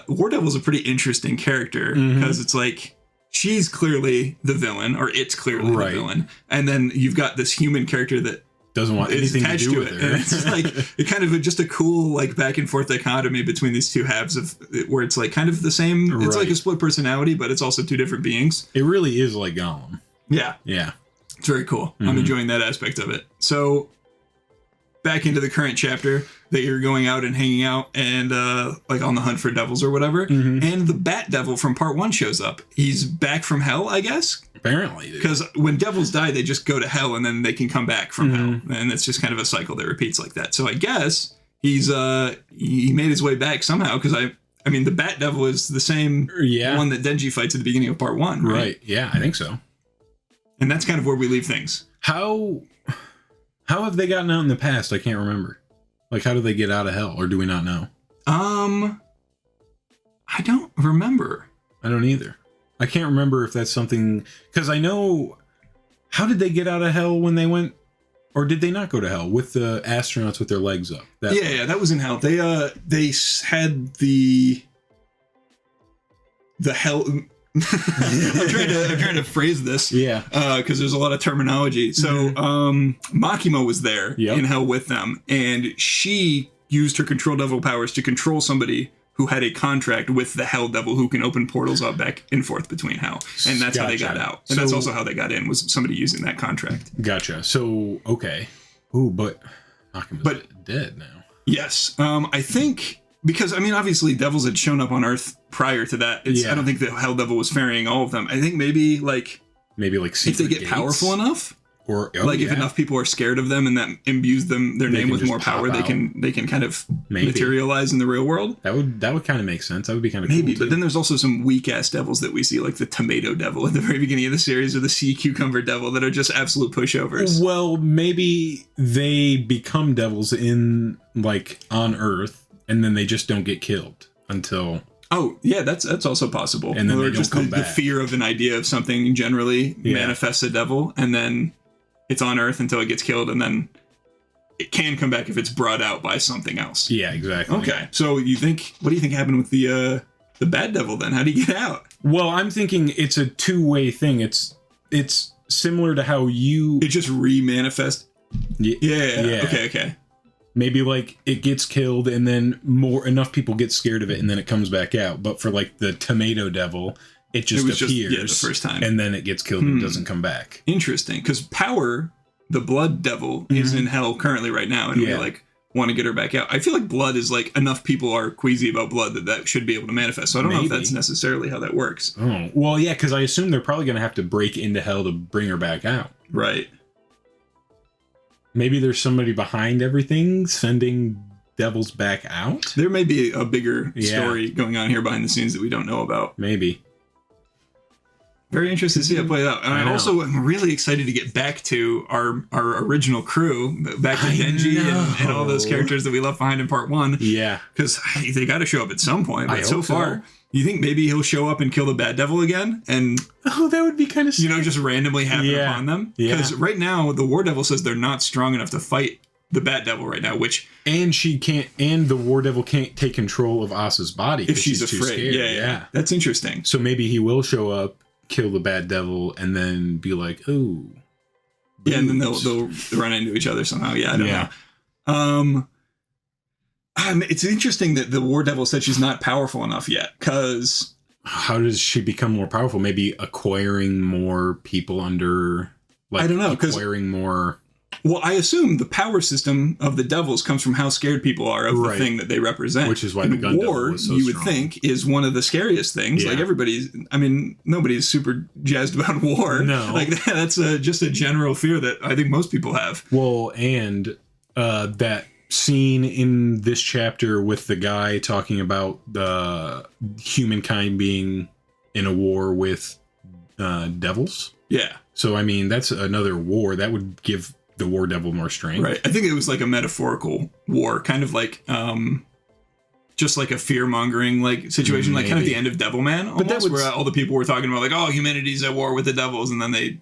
[SPEAKER 2] War Devil's a pretty interesting character because it's like she's clearly the villain, or it's clearly the villain, and then you've got this human character that
[SPEAKER 1] doesn't want anything to do with her.
[SPEAKER 2] And it's like it kind of just a cool like back and forth dichotomy between these two halves of where it's like kind of the same. Right. It's like a split personality, but it's also two different beings.
[SPEAKER 1] It really is like Gollum.
[SPEAKER 2] Yeah.
[SPEAKER 1] Yeah.
[SPEAKER 2] It's very cool. Mm-hmm. I'm enjoying that aspect of it. So back into the current chapter that you're going out and hanging out and like on the hunt for devils or whatever. Mm-hmm. And the Bat Devil from part 1 shows up. He's back from hell, I guess.
[SPEAKER 1] Apparently.
[SPEAKER 2] Because when devils die, they just go to hell and then they can come back from hell. And it's just kind of a cycle that repeats like that. So I guess he made his way back somehow because I mean, the Bat Devil is the same one that Denji fights at the beginning of part 1, right?
[SPEAKER 1] Right. Yeah, I think so.
[SPEAKER 2] And that's kind of where we leave things.
[SPEAKER 1] How have they gotten out in the past? I can't remember. Like, how do they get out of hell, or do we not know?
[SPEAKER 2] I don't remember.
[SPEAKER 1] I don't either. I can't remember if that's something, because I know, how did they get out of hell when they went, or did they not go to hell with the astronauts with their legs up?
[SPEAKER 2] That was in hell. They had the hell. I'm trying to phrase this.
[SPEAKER 1] Yeah.
[SPEAKER 2] Because there's a lot of terminology. So Makima was there in hell with them, and she used her control devil powers to control somebody who had a contract with the Hell Devil who can open portals up back and forth between hell. And that's how they got out. And that's also how they got in, was somebody using that contract.
[SPEAKER 1] Gotcha. So, okay. Ooh, but Makima's dead now.
[SPEAKER 2] Yes. I think, because, I mean, obviously devils had shown up on Earth prior to that. I don't think the Hell Devil was ferrying all of them. I think maybe if they get powerful enough, or if enough people are scared of them and that imbues their name with more power, they can kind of materialize in the real world.
[SPEAKER 1] That would kind of make sense. That would be kind of cool.
[SPEAKER 2] Maybe, but then there's also some weak ass devils that we see, like the Tomato Devil at the very beginning of the series, or the Sea Cucumber Devil, that are just absolute pushovers.
[SPEAKER 1] Well, maybe they become devils on Earth, and then they just don't get killed until.
[SPEAKER 2] Oh, yeah, that's also possible.
[SPEAKER 1] And then they don't come back.
[SPEAKER 2] The fear of an idea of something generally manifests a devil, and then it's on Earth until it gets killed, and then it can come back if it's brought out by something else.
[SPEAKER 1] Yeah, exactly.
[SPEAKER 2] Okay, so what do you think happened with the Bad Devil then? How did he get out?
[SPEAKER 1] Well, I'm thinking it's a two-way thing. It's similar to how it
[SPEAKER 2] just re-manifest.
[SPEAKER 1] Yeah.
[SPEAKER 2] Okay.
[SPEAKER 1] Maybe it gets killed, and then enough people get scared of it, and then it comes back out. But for the Tomato Devil, it just appears
[SPEAKER 2] the first time,
[SPEAKER 1] and then it gets killed and doesn't come back.
[SPEAKER 2] Interesting, because Power, the Blood Devil, is in hell currently right now, and we want to get her back out. I feel like Blood is enough people are queasy about blood that should be able to manifest. So I don't know if that's necessarily how that works.
[SPEAKER 1] Oh, well, yeah, because I assume they're probably going to have to break into hell to bring her back out.
[SPEAKER 2] Right.
[SPEAKER 1] Maybe there's somebody behind everything sending devils back out.
[SPEAKER 2] There may be a bigger story going on here behind the scenes that we don't know about.
[SPEAKER 1] Maybe.
[SPEAKER 2] Very interested to see it play out. And I also am really excited to get back to our original crew, back to Denji and all those characters that we left behind in part 1.
[SPEAKER 1] Yeah.
[SPEAKER 2] Because they got to show up at some point. But so far, you think maybe he'll show up and kill the Bad Devil again? And
[SPEAKER 1] that would be kind of sick.
[SPEAKER 2] Just randomly happen upon them? Because right now, the War Devil says they're not strong enough to fight the Bat Devil right now,
[SPEAKER 1] and the War Devil can't take control of Asa's body
[SPEAKER 2] if she's
[SPEAKER 1] too
[SPEAKER 2] afraid.
[SPEAKER 1] Scared.
[SPEAKER 2] Yeah. That's interesting.
[SPEAKER 1] So maybe he will show up, kill the Bad Devil, and then be like, "Oh."
[SPEAKER 2] Yeah, and then they'll run into each other somehow. Yeah, I don't know. It's interesting that the War Devil said she's not powerful enough yet, because
[SPEAKER 1] how does she become more powerful? Maybe acquiring more people under.
[SPEAKER 2] I don't know,
[SPEAKER 1] acquiring more.
[SPEAKER 2] Well, I assume the power system of the devils comes from how scared people are of the thing that they represent.
[SPEAKER 1] Which is why the gun devil was so
[SPEAKER 2] you would think, is one of the scariest things.
[SPEAKER 1] Yeah.
[SPEAKER 2] Nobody's super jazzed about war.
[SPEAKER 1] No.
[SPEAKER 2] That's just a general fear that I think most people have.
[SPEAKER 1] Well, and that scene in this chapter with the guy talking about the humankind being in a war with devils.
[SPEAKER 2] Yeah.
[SPEAKER 1] So, that's another war. That would give the War Devil more strength.
[SPEAKER 2] Right. I think it was a metaphorical war, kind of just like a fear-mongering situation, kind of the end of Devilman, almost, but that was where all the people were talking about humanity's at war with the devils, and then they,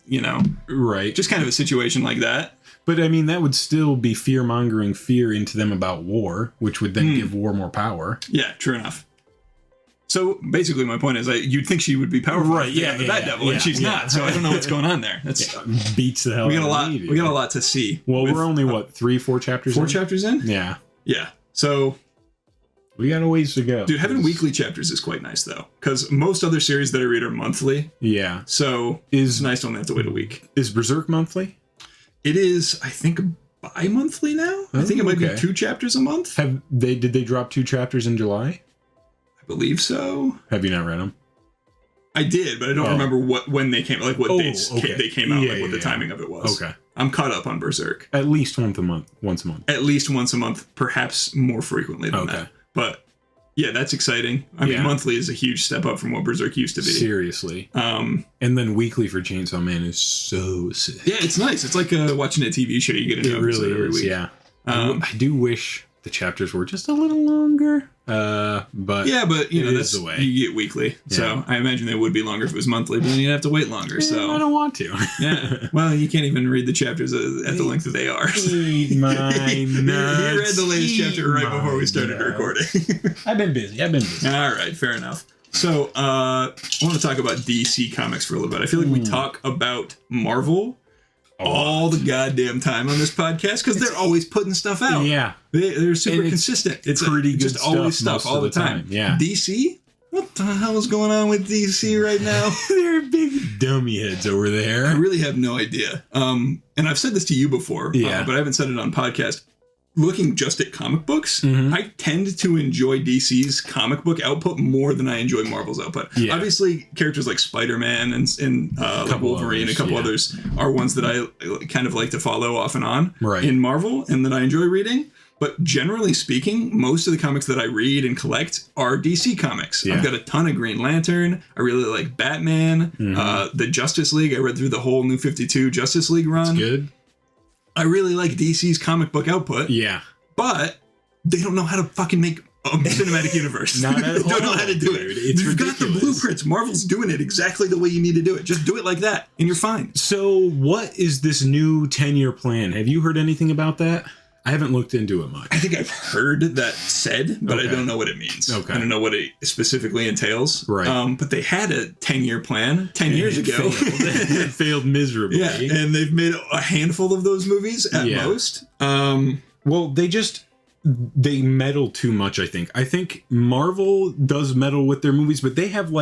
[SPEAKER 1] right,
[SPEAKER 2] just kind of a situation like that.
[SPEAKER 1] But that would still be fear-mongering fear into them about war, which would then give war more power.
[SPEAKER 2] Yeah, true enough. So basically, my point is, you'd think she would be powerful,
[SPEAKER 1] right? Yeah,
[SPEAKER 2] the Bat Devil, and she's not. So I don't know what's going on there. That's
[SPEAKER 1] beats the hell.
[SPEAKER 2] We got a lot. We got a lot to see.
[SPEAKER 1] Well, we're only 4 chapters.
[SPEAKER 2] 4 chapters in.
[SPEAKER 1] Yeah.
[SPEAKER 2] Yeah. So
[SPEAKER 1] we got a ways to go.
[SPEAKER 2] Dude, having weekly chapters is quite nice though, because most other series that I read are monthly.
[SPEAKER 1] Yeah.
[SPEAKER 2] So it's nice to only have to wait a week.
[SPEAKER 1] Is Berserk monthly?
[SPEAKER 2] It is, I think, bi-monthly now. I think it might be 2 chapters a month.
[SPEAKER 1] Did they drop 2 chapters in July?
[SPEAKER 2] I believe so.
[SPEAKER 1] Have you not read them?
[SPEAKER 2] I did, but I don't remember when they came, like what dates they came out, what the timing of it was.
[SPEAKER 1] Okay.
[SPEAKER 2] I'm caught up on Berserk.
[SPEAKER 1] At least once a month.
[SPEAKER 2] At least once a month, perhaps more frequently than that. But yeah, that's exciting. I mean, monthly is a huge step up from what Berserk used to be.
[SPEAKER 1] Seriously. And then weekly for Chainsaw Man is so sick.
[SPEAKER 2] Yeah, it's nice. It's like watching a TV show. You get a new episode every week.
[SPEAKER 1] Yeah. I do wish the chapters were just a little longer. But
[SPEAKER 2] you know, that's the way you get weekly. Yeah. So I imagine they would be longer if it was monthly, but then you'd have to wait longer. So
[SPEAKER 1] I don't want to.
[SPEAKER 2] Yeah. Well, you can't even read the chapters at the length that they are.
[SPEAKER 1] Eat my nuts.
[SPEAKER 2] You read the latest chapter right before we started recording.
[SPEAKER 1] I've been busy.
[SPEAKER 2] All right, fair enough. So I want to talk about DC Comics for a little bit. I feel like we talk about Marvel all the goddamn time on this podcast because they're always putting stuff out.
[SPEAKER 1] Yeah.
[SPEAKER 2] They're super consistent. It's
[SPEAKER 1] pretty good
[SPEAKER 2] just always stuff all the time.
[SPEAKER 1] Yeah.
[SPEAKER 2] DC? What the hell is going on with DC right now?
[SPEAKER 1] They're big dummy heads over there.
[SPEAKER 2] I really have no idea. And I've said this to you before, but I haven't said it on podcast. Looking just at comic books, I tend to enjoy DC's comic book output more than I enjoy Marvel's output. Yeah. Obviously, characters like Spider-Man and like Wolverine, a couple others are ones that I kind of like to follow off and on in Marvel and that I enjoy reading. But generally speaking, most of the comics that I read and collect are DC comics. Yeah. I've got a ton of Green Lantern. I really like Batman. The Justice League. I read through the whole New 52 Justice League run.
[SPEAKER 1] It's good.
[SPEAKER 2] I really like DC's comic book output.
[SPEAKER 1] Yeah.
[SPEAKER 2] But they don't know how to fucking make a cinematic universe.
[SPEAKER 1] Not at all.
[SPEAKER 2] They don't know how to do it. You've got the blueprints. Marvel's doing it exactly the way you need to do it. Just do it like that, and you're fine.
[SPEAKER 1] So what is this new 10-year plan? Have you heard anything about that? I haven't looked into it much.
[SPEAKER 2] I think I've heard that said, but I don't know what it means. Okay. I don't know what it specifically entails.
[SPEAKER 1] Right.
[SPEAKER 2] But they had a 10-year plan 10 years ago.
[SPEAKER 1] It failed miserably.
[SPEAKER 2] Yeah, and they've made a handful of those movies at most.
[SPEAKER 1] Well, they meddle too much, I think. I think Marvel does meddle with their movies, but they have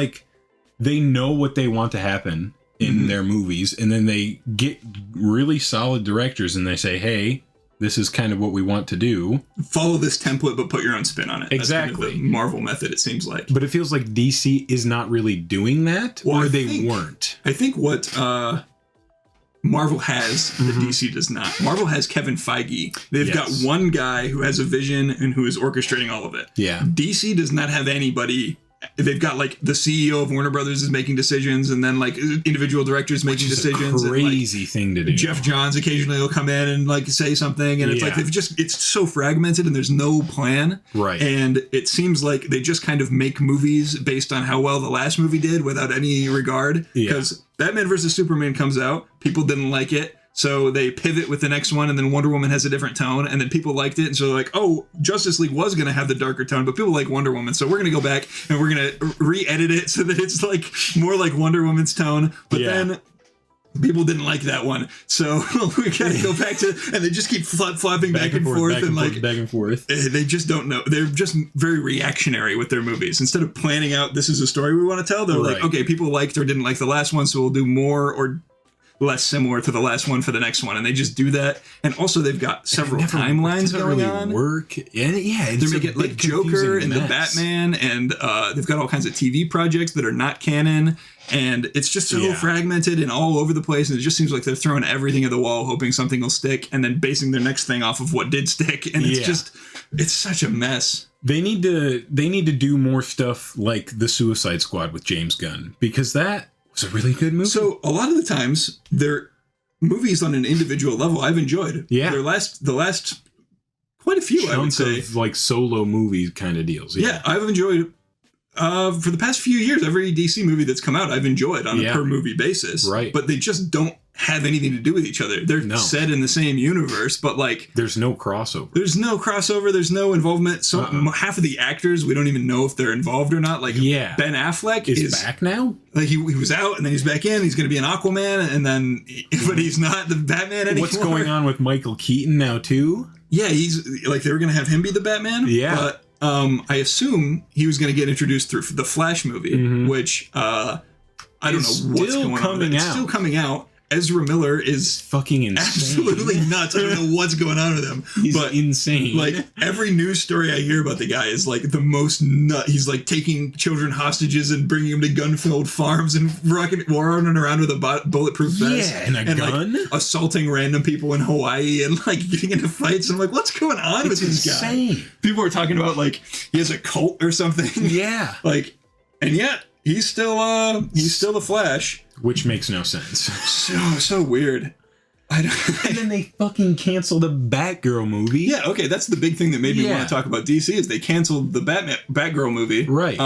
[SPEAKER 1] they know what they want to happen in their movies, and then they get really solid directors and they say, hey, this is kind of what we want to do. Follow
[SPEAKER 2] this template, but put your own spin on it.
[SPEAKER 1] Exactly.
[SPEAKER 2] That's kind of the Marvel method, it seems like.
[SPEAKER 1] But it feels like DC is not really doing that, or they weren't.
[SPEAKER 2] I think what Marvel has that DC does not. Marvel has Kevin Feige. They've got one guy who has a vision and who is orchestrating all of it.
[SPEAKER 1] Yeah.
[SPEAKER 2] DC does not have anybody. They've got the CEO of Warner Brothers is making decisions, and then individual directors making decisions.
[SPEAKER 1] Crazy thing to do.
[SPEAKER 2] Jeff Johns occasionally will come in and say something, and it's it's so fragmented and there's no plan.
[SPEAKER 1] Right.
[SPEAKER 2] And it seems like they just kind of make movies based on how well the last movie did without any regard. Because Batman vs Superman comes out, people didn't like it. So they pivot with the next one, and then Wonder Woman has a different tone, and then people liked it, and so they're like, oh, Justice League was going to have the darker tone, but people like Wonder Woman, so we're going to go back, and we're going to re-edit it so that it's more like Wonder Woman's tone, but then people didn't like that one, so we got to go back to, and they just keep flip-flopping back and forth,
[SPEAKER 1] back and forth.
[SPEAKER 2] They just don't know. They're just very reactionary with their movies. Instead of planning out, this is a story we want to tell, they're like, okay, people liked or didn't like the last one, so we'll do more or less similar to the last one for the next one, and they just do that. And also, they've got several timelines going on.
[SPEAKER 1] Work, and
[SPEAKER 2] they're making Joker and the Batman, and they've got all kinds of TV projects that are not canon, and it's just so fragmented and all over the place. And it just seems like they're throwing everything at the wall, hoping something will stick, and then basing their next thing off of what did stick. And it's such a mess.
[SPEAKER 1] They need to do more stuff like the Suicide Squad with James Gunn, because that. It's a really good movie.
[SPEAKER 2] So a lot of the times, they're movies on an individual level I've enjoyed.
[SPEAKER 1] Yeah.
[SPEAKER 2] The last quite a few, I would say.
[SPEAKER 1] Of solo movie kind of deals.
[SPEAKER 2] Yeah, I've enjoyed for the past few years, every DC movie that's come out, I've enjoyed on a per movie basis.
[SPEAKER 1] Right.
[SPEAKER 2] But they just don't have anything to do with each other. They're set in the same universe, but like
[SPEAKER 1] there's no crossover.
[SPEAKER 2] There's no involvement. So half of the actors, we don't even know if they're involved or not. Like Ben Affleck is back
[SPEAKER 1] now.
[SPEAKER 2] Like he was out and then he's back in. He's going to be an Aquaman, and then but he's not the Batman anymore.
[SPEAKER 1] What's going on with Michael Keaton now too?
[SPEAKER 2] Yeah, he's like they were going to have him be the Batman.
[SPEAKER 1] Yeah,
[SPEAKER 2] but I assume he was going to get introduced through the Flash movie, which I don't know what's going on. It's still coming out. Ezra Miller is
[SPEAKER 1] fucking insane.
[SPEAKER 2] Absolutely nuts. I don't know what's going on with him.
[SPEAKER 1] He's insane.
[SPEAKER 2] Like every news story I hear about the guy is like the most nut. He's like taking children hostages and bringing them to gun-filled farms and running around with a bulletproof vest.
[SPEAKER 1] Yeah, and a gun.
[SPEAKER 2] Like, assaulting random people in Hawaii and like getting into fights. And I'm like, what's going on with this guy? People are talking about like he has a cult or something.
[SPEAKER 1] Yeah.
[SPEAKER 2] Like, and yet he's still the Flash.
[SPEAKER 1] Which makes no sense.
[SPEAKER 2] So weird.
[SPEAKER 1] And then they fucking canceled the Batgirl movie.
[SPEAKER 2] Yeah, okay, that's the big thing that made me want to talk about DC is they canceled the Batgirl movie.
[SPEAKER 1] Right.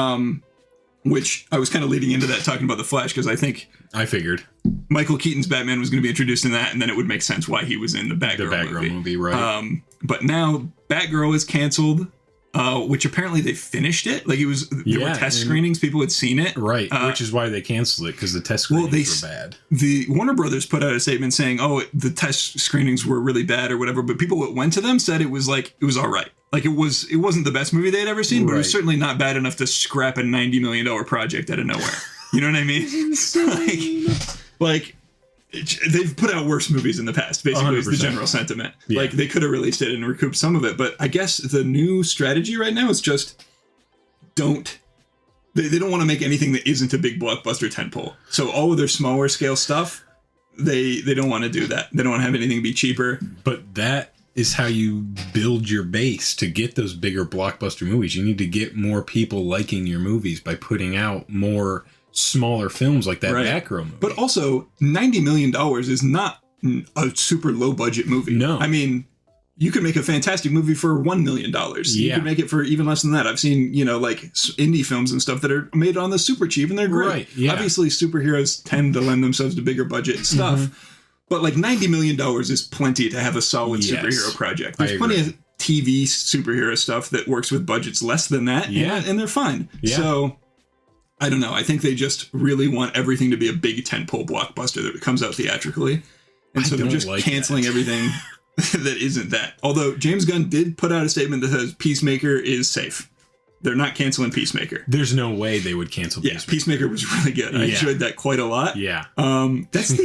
[SPEAKER 2] Which I was kind of leading into that talking about the Flash because
[SPEAKER 1] I figured
[SPEAKER 2] Michael Keaton's Batman was going to be introduced in that, and then it would make sense why he was in the Batgirl movie.
[SPEAKER 1] Right.
[SPEAKER 2] But now Batgirl is canceled. Which apparently they finished it. Like there were test screenings. People had seen it.
[SPEAKER 1] Right. Which is why they canceled it because the test screenings were bad.
[SPEAKER 2] The Warner Brothers put out a statement saying, the test screenings were really bad or whatever. But people that went to them said it was all right. Like it wasn't the best movie they'd ever seen, but it was certainly not bad enough to scrap a $90 million project out of nowhere. You know what I mean? like they've put out worse movies in the past, basically, 100%. Is the general sentiment. Yeah. Like, they could have released it and recouped some of it, but I guess the new strategy right now is just they don't want to make anything that isn't a big blockbuster tentpole. So all of their smaller scale stuff, they don't want to do that. They don't want to have anything be cheaper.
[SPEAKER 1] But that is how you build your base to get those bigger blockbuster movies. You need to get more people liking your movies by putting out more smaller films like that Batgirl movie.
[SPEAKER 2] But also, $90 million is not a super low budget movie.
[SPEAKER 1] No.
[SPEAKER 2] I mean, you could make a fantastic movie for $1 million. You could make it for even less than that. I've seen, like indie films and stuff that are made on the super cheap and they're great.
[SPEAKER 1] Right, yeah.
[SPEAKER 2] Obviously, superheroes tend to lend themselves to bigger budget stuff. But like $90 million is plenty to have a solid superhero project. There's plenty of TV superhero stuff that works with budgets less than that. And they're fine. Yeah. So I don't know. I think they just really want everything to be a big tentpole blockbuster that comes out theatrically. And so they're just canceling everything that isn't that. Although James Gunn did put out a statement that says Peacemaker is safe. They're not canceling Peacemaker.
[SPEAKER 1] There's no way they would cancel Peacemaker.
[SPEAKER 2] Yeah, Peacemaker was really good. I enjoyed that quite a lot.
[SPEAKER 1] Yeah.
[SPEAKER 2] That's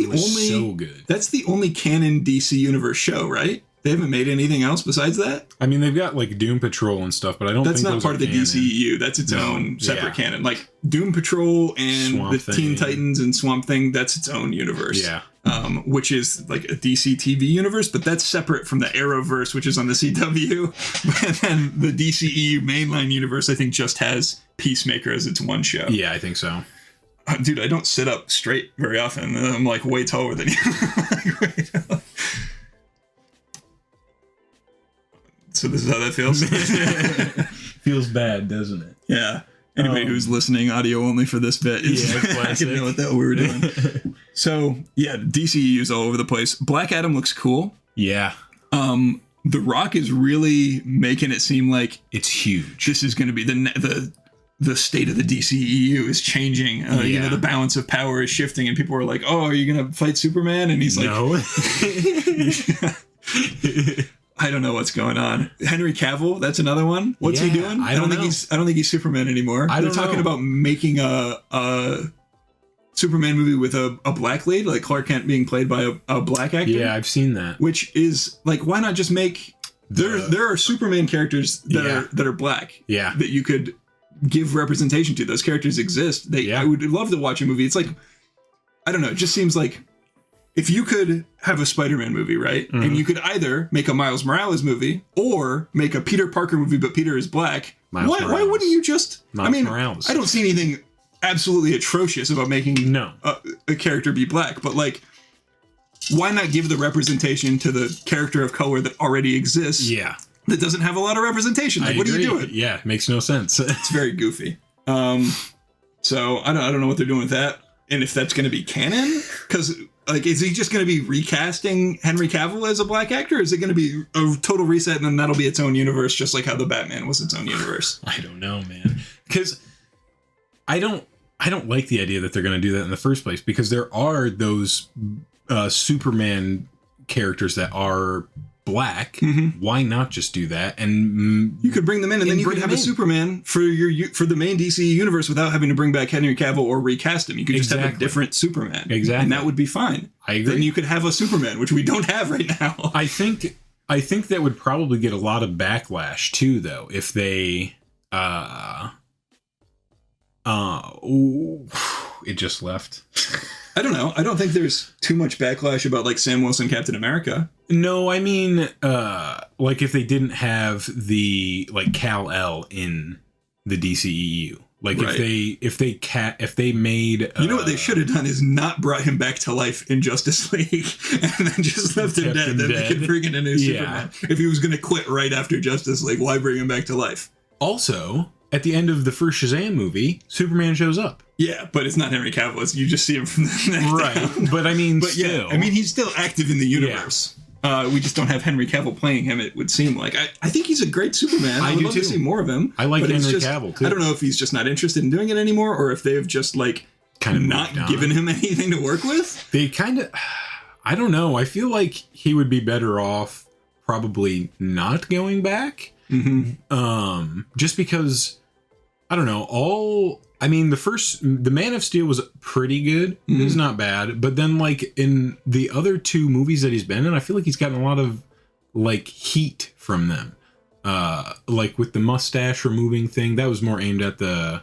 [SPEAKER 2] so good. That's the only canon DC Universe show, right? They haven't made anything else besides that?
[SPEAKER 1] I mean, they've got like Doom Patrol and stuff, but I don't think
[SPEAKER 2] that's not part of the DCEU. That's its own separate canon. Like Doom Patrol and Swamp Thing. Teen Titans and Swamp Thing, that's its own universe.
[SPEAKER 1] Yeah.
[SPEAKER 2] Which is like a DC TV universe, but that's separate from the Arrowverse, which is on the CW. And then the DCEU mainline universe, I think, just has Peacemaker as its one show.
[SPEAKER 1] Yeah, I think so.
[SPEAKER 2] Dude, I don't sit up straight very often. I'm like way taller than you. So this is how that feels?
[SPEAKER 1] Feels bad, doesn't it?
[SPEAKER 2] Yeah. Anybody who's listening audio only for this bit is I didn't know what the hell we were doing. So, yeah, DCEU's all over the place. Black Adam looks cool.
[SPEAKER 1] Yeah.
[SPEAKER 2] The Rock is really making it seem like
[SPEAKER 1] it's huge.
[SPEAKER 2] This is going to be the state of the DCEU is changing. The balance of power is shifting, and people are like, "Oh, are you going to fight Superman?" And he's like,
[SPEAKER 1] "No."
[SPEAKER 2] I don't know what's going on. Henry Cavill, that's another one. What's he doing? I don't think he's Superman anymore. They're talking about making a Superman movie with a black lead, like Clark Kent being played by a black actor.
[SPEAKER 1] Yeah, I've seen that.
[SPEAKER 2] Which is like, why not just make there are Superman characters that are black.
[SPEAKER 1] Yeah.
[SPEAKER 2] That you could give representation to. Those characters exist. I would love to watch a movie. It's like, I don't know, it just seems like if you could have a Spider-Man movie, right? Mm-hmm. And you could either make a Miles Morales movie or make a Peter Parker movie, but Peter is black. Why wouldn't you just...
[SPEAKER 1] Morales.
[SPEAKER 2] I don't see anything absolutely atrocious about making a character be black, but like, why not give the representation to the character of color that already exists?
[SPEAKER 1] Yeah.
[SPEAKER 2] That doesn't have a lot of representation. Like, what do you do it?
[SPEAKER 1] Yeah, makes no sense.
[SPEAKER 2] It's very goofy. So I don't know what they're doing with that, and if that's going to be canon, because like, is he just going to be recasting Henry Cavill as a black actor? Or is it going to be a total reset and then that'll be its own universe, just like how the Batman was its own universe?
[SPEAKER 1] I don't know, man, because I don't like the idea that they're going to do that in the first place, because there are those Superman characters that are black. Mm-hmm. Why not just do that? And
[SPEAKER 2] you could bring them in, and then you could have a Superman for the main DCEU universe without having to bring back Henry Cavill or recast him. You could just have a different Superman.
[SPEAKER 1] Exactly.
[SPEAKER 2] And that would be fine.
[SPEAKER 1] I agree.
[SPEAKER 2] Then you could have a Superman, which we don't have right now.
[SPEAKER 1] I think that would probably get a lot of backlash too, though, if they it just left.
[SPEAKER 2] I don't know. I don't think there's too much backlash about like Sam Wilson Captain America.
[SPEAKER 1] No, I mean, like if they didn't have the like Kal-El in the DCEU, like right. if they made,
[SPEAKER 2] you know what they should have done is not brought him back to life in Justice League and then just left him dead. Then they could bring in a new Superman. If he was going to quit right after Justice League, why bring him back to life?
[SPEAKER 1] Also, at the end of the first Shazam movie, Superman shows up.
[SPEAKER 2] Yeah, but it's not Henry Cavill. You just see him from the neck
[SPEAKER 1] right. down. But I mean, but still.
[SPEAKER 2] Yeah, I mean, he's still active in the universe. Yeah. We just don't have Henry Cavill playing him, it would seem like. I think he's a great Superman. I would love to see more of him.
[SPEAKER 1] I like Henry Cavill, too.
[SPEAKER 2] I don't know if he's just not interested in doing it anymore, or if they've just, like, kind of not given him anything to work with.
[SPEAKER 1] They kind of... I don't know. I feel like he would be better off probably not going back. Mm-hmm. Just because... I don't know. The Man of Steel was pretty good. Mm-hmm. It was not bad. But then, like, in the other two movies that he's been in, I feel like he's gotten a lot of, like, heat from them. Like, with the mustache removing thing, that was more aimed at the...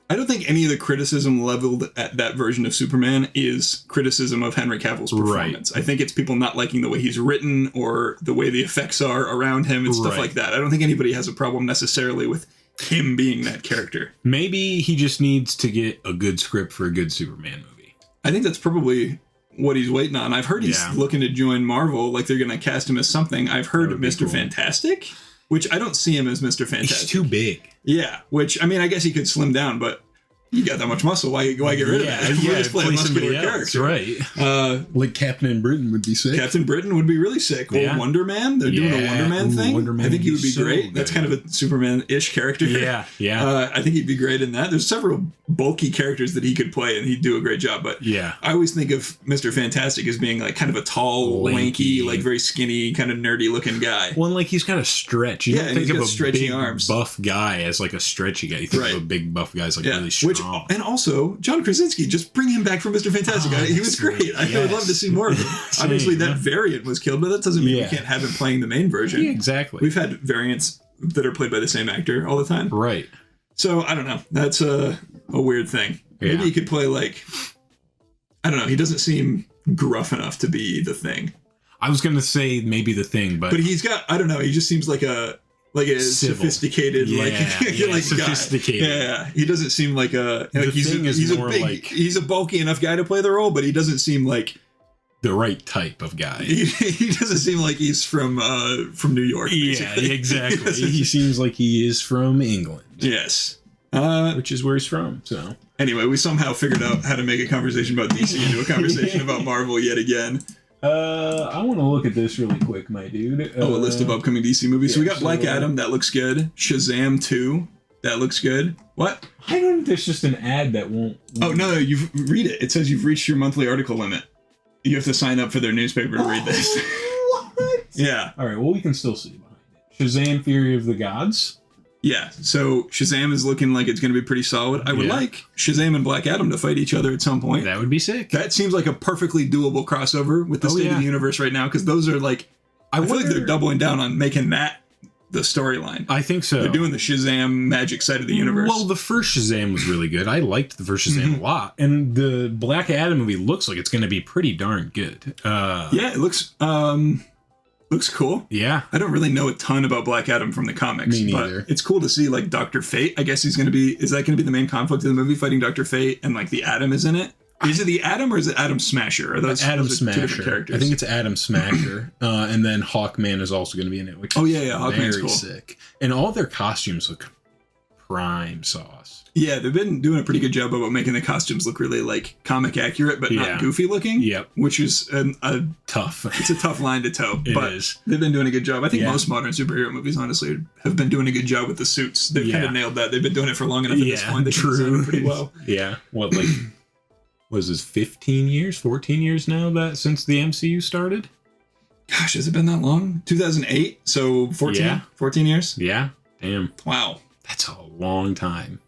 [SPEAKER 2] I don't think any of the criticism leveled at that version of Superman is criticism of Henry Cavill's performance. Right. I think it's people not liking the way he's written or the way the effects are around him and stuff like that. I don't think anybody has a problem necessarily with him being that character.
[SPEAKER 1] Maybe he just needs to get a good script for a good Superman movie.
[SPEAKER 2] I think that's probably what he's waiting on. I've heard he's looking to join Marvel, like they're going to cast him as something. I've heard Mr. Fantastic, which I don't see him as Mr. Fantastic.
[SPEAKER 1] He's too big.
[SPEAKER 2] Yeah, which, I mean, I guess he could slim down, but you got that much muscle. Why get rid of that?
[SPEAKER 1] Yeah, just play a muscular character. Right. Like Captain Britain would be sick.
[SPEAKER 2] Captain Britain would be really sick. Or Wonder Man. They're doing a Wonder Man thing.
[SPEAKER 1] Wonder Man
[SPEAKER 2] I think he would be
[SPEAKER 1] so
[SPEAKER 2] great.
[SPEAKER 1] Good.
[SPEAKER 2] That's kind of a Superman-ish character.
[SPEAKER 1] Yeah.
[SPEAKER 2] I think he'd be great in that. There's several bulky characters that he could play, and he'd do a great job. But I always think of Mr. Fantastic as being like kind of a tall, lanky, like very skinny, kind of nerdy-looking guy.
[SPEAKER 1] Well, and like he's got a stretch. You don't think of a big, buff guy as like a stretchy guy. You think of a big, buff guy as like really strong.
[SPEAKER 2] And also, John Krasinski, just bring him back from Mr. Fantastic. He was great. I would love to see more of him. Obviously, that variant was killed, but that doesn't mean we can't have him playing the main version.
[SPEAKER 1] Yeah, exactly.
[SPEAKER 2] We've had variants that are played by the same actor all the time.
[SPEAKER 1] Right.
[SPEAKER 2] So, I don't know. That's a weird thing. Maybe he could play like... I don't know. He doesn't seem gruff enough to be the Thing.
[SPEAKER 1] I was going to say maybe the Thing, but...
[SPEAKER 2] But he's got... I don't know. He just seems like a sophisticated,
[SPEAKER 1] sophisticated.
[SPEAKER 2] Guy. Yeah, he doesn't seem like a. Like he's a bulky enough guy to play the role, but he doesn't seem like
[SPEAKER 1] the right type of guy.
[SPEAKER 2] He doesn't seem like he's from New York. Basically.
[SPEAKER 1] Yeah, exactly. He seems like he is from England.
[SPEAKER 2] Yes,
[SPEAKER 1] which is where he's from. So
[SPEAKER 2] anyway, we somehow figured out how to make a conversation about DC into a conversation about Marvel yet again.
[SPEAKER 1] I want to look at this really quick, my dude.
[SPEAKER 2] A list of upcoming DC movies. So we got Black Adam, that looks good. Shazam 2, that looks good. What?
[SPEAKER 1] I don't. There's just an ad that won't.
[SPEAKER 2] Oh no! You read it. It says you've reached your monthly article limit. You have to sign up for their newspaper to read this.
[SPEAKER 1] What?
[SPEAKER 2] Yeah.
[SPEAKER 1] All right. Well, we can still see behind it. Shazam: Fury of the Gods.
[SPEAKER 2] Yeah, so Shazam is looking like it's going to be pretty solid. I would like Shazam and Black Adam to fight each other at some point.
[SPEAKER 1] That would be sick.
[SPEAKER 2] That seems like a perfectly doable crossover with the state of the universe right now, because those are like... I feel like they're doubling down on making that the storyline.
[SPEAKER 1] I think so.
[SPEAKER 2] They're doing the Shazam magic side of the universe.
[SPEAKER 1] Well, the first Shazam was really good. I liked the first Shazam a lot. And the Black Adam movie looks like it's going to be pretty darn good.
[SPEAKER 2] Yeah, it looks... looks cool.
[SPEAKER 1] Yeah.
[SPEAKER 2] I don't really know a ton about Black Adam from the comics.
[SPEAKER 1] Me neither.
[SPEAKER 2] But it's cool to see, like, Dr. Fate. I guess he's going to be... Is that going to be the main conflict of the movie, fighting Dr. Fate, and, like, the Atom is in it? Is it the Atom or is it Atom Smasher? Are those
[SPEAKER 1] Smasher.
[SPEAKER 2] Two different characters?
[SPEAKER 1] I think it's Atom Smasher. And then Hawkman is also going to be in it, which
[SPEAKER 2] Hawkman's
[SPEAKER 1] very
[SPEAKER 2] cool.
[SPEAKER 1] sick. And all their costumes look prime sauce.
[SPEAKER 2] Yeah, they've been doing a pretty good job about making the costumes look really like comic accurate, but not goofy looking.
[SPEAKER 1] Yep.
[SPEAKER 2] Which is
[SPEAKER 1] tough.
[SPEAKER 2] It's a tough line to toe.
[SPEAKER 1] It
[SPEAKER 2] but
[SPEAKER 1] is.
[SPEAKER 2] They've been doing a good job. I think most modern superhero movies, honestly, have been doing a good job with the suits. They've kind of nailed that. They've been doing it for long enough at this point. They can design it pretty well.
[SPEAKER 1] Yeah. What, like, was this 15 years, 14 years now that since the MCU started?
[SPEAKER 2] Gosh, has it been that long? 2008? So 14? 14 years?
[SPEAKER 1] Yeah. Damn.
[SPEAKER 2] Wow.
[SPEAKER 1] That's a long time.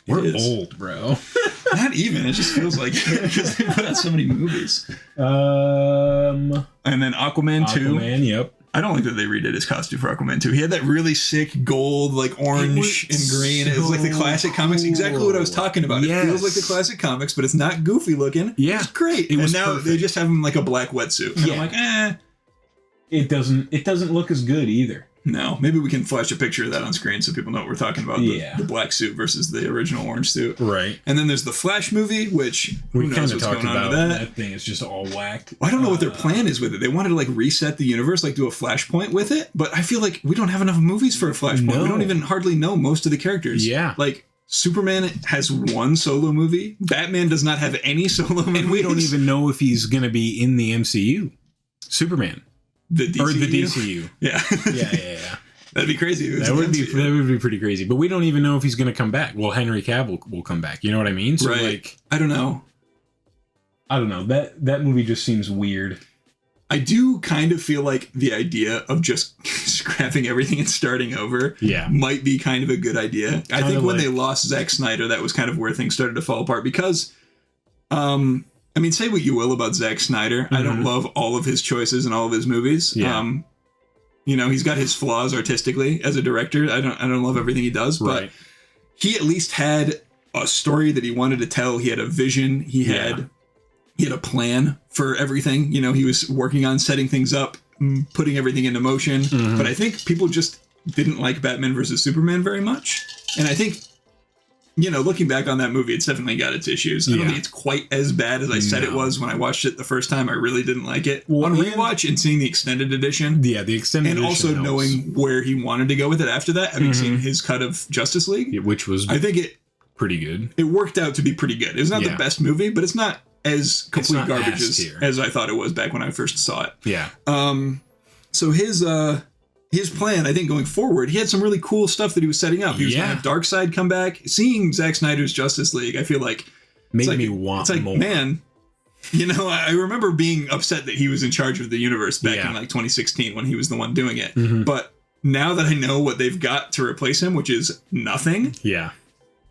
[SPEAKER 1] We're old, bro.
[SPEAKER 2] Not even. It just feels like because they put out so many movies. And then Aquaman 2.
[SPEAKER 1] Aquaman, yep.
[SPEAKER 2] I don't like that they redid his costume for Aquaman 2. He had that really sick gold, like orange and green. It was like the classic comics. Exactly what I was talking about. Yes. It feels like the classic comics, but it's not goofy looking.
[SPEAKER 1] Yeah.
[SPEAKER 2] It's great. And now perfect. They just have him like a black wetsuit. And I'm like,
[SPEAKER 1] It doesn't look as good either.
[SPEAKER 2] No, maybe we can flash a picture of that on screen so people know what we're talking about. The black suit versus the original orange suit.
[SPEAKER 1] Right.
[SPEAKER 2] And then there's the Flash movie, which
[SPEAKER 1] we kind of talked about. That thing is just all whacked.
[SPEAKER 2] I don't know what their plan is with it. They wanted to like reset the universe, like do a Flashpoint with it, but I feel like we don't have enough movies for a Flashpoint. No. We don't even hardly know most of the characters.
[SPEAKER 1] Yeah.
[SPEAKER 2] Like Superman has one solo movie. Batman does not have any solo movies.
[SPEAKER 1] And we don't even know if he's going to be in the MCU. Superman.
[SPEAKER 2] The DCEU?
[SPEAKER 1] Or the DCU.
[SPEAKER 2] Yeah.
[SPEAKER 1] Yeah.
[SPEAKER 2] That'd be crazy.
[SPEAKER 1] That would be pretty crazy. But we don't even know if he's going to come back. Well, Henry Cavill will come back. You know what I mean? So like,
[SPEAKER 2] I don't know.
[SPEAKER 1] That movie just seems weird.
[SPEAKER 2] I do kind of feel like the idea of just scrapping everything and starting over might be kind of a good idea. I think when they lost Zack Snyder, that was kind of where things started to fall apart because, I mean, say what you will about Zack Snyder. I don't love all of his choices and all of his movies.
[SPEAKER 1] Yeah.
[SPEAKER 2] You know, he's got his flaws artistically as a director. I don't love everything he does, but he at least had a story that he wanted to tell. He had a vision. He had a plan for everything. You know, he was working on setting things up, putting everything into motion. But I think people just didn't like Batman versus Superman very much. And I think, you know, looking back on that movie, it's definitely got its issues. I don't think it's quite as bad as I said it was when I watched it the first time. I really didn't like it. Well, on rewatch and seeing the extended edition.
[SPEAKER 1] Yeah, the extended edition.
[SPEAKER 2] And also knowing where he wanted to go with it after that, having seen his cut of Justice League.
[SPEAKER 1] Which was, I think, pretty good.
[SPEAKER 2] It worked out to be pretty good. It was not the best movie, but it's not as complete garbage as I thought it was back when I first saw it.
[SPEAKER 1] Yeah.
[SPEAKER 2] So his plan, I think, going forward, he had some really cool stuff that he was setting up. He was going to have Darkseid come back. Seeing Zack Snyder's Justice League, I feel like
[SPEAKER 1] made me want more.
[SPEAKER 2] Man, you know, I remember being upset that he was in charge of the universe back in like 2016 when he was the one doing it. But now that I know what they've got to replace him, which is nothing.
[SPEAKER 1] Yeah.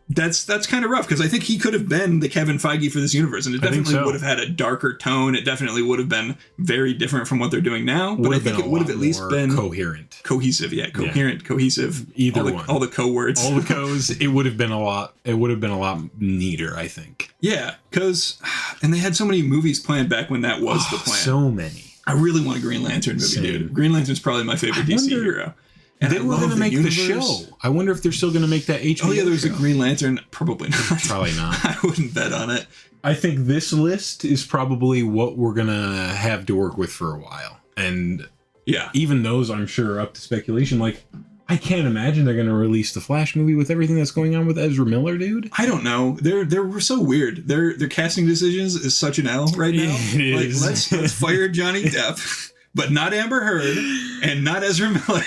[SPEAKER 2] That's kind of rough because I think he could have been the Kevin Feige for this universe, and it definitely would have had a darker tone. It definitely would have been very different from what they're doing now. But I think it would have at least been
[SPEAKER 1] coherent,
[SPEAKER 2] cohesive.
[SPEAKER 1] Either
[SPEAKER 2] one, all the co-words,
[SPEAKER 1] all the co's. It would have been a lot. It would have been a lot neater, I think.
[SPEAKER 2] Yeah, and they had so many movies planned back when that was the plan.
[SPEAKER 1] So many.
[SPEAKER 2] I really want a Green Lantern movie, dude. Green Lantern's probably my favorite DC hero.
[SPEAKER 1] And they were going to make the show. I wonder if they're still going to make that HBO.
[SPEAKER 2] Oh yeah, there's a Green Lantern. Probably not.
[SPEAKER 1] Probably not.
[SPEAKER 2] I wouldn't bet on it.
[SPEAKER 1] I think this list is probably what we're going to have to work with for a while. And even those, I'm sure, are up to speculation. Like, I can't imagine they're going to release the Flash movie with everything that's going on with Ezra Miller, dude.
[SPEAKER 2] I don't know. They're so weird. Their casting decisions is such an L right now.
[SPEAKER 1] It is.
[SPEAKER 2] Let's fire Johnny Depp. But not Amber Heard and not Ezra Miller.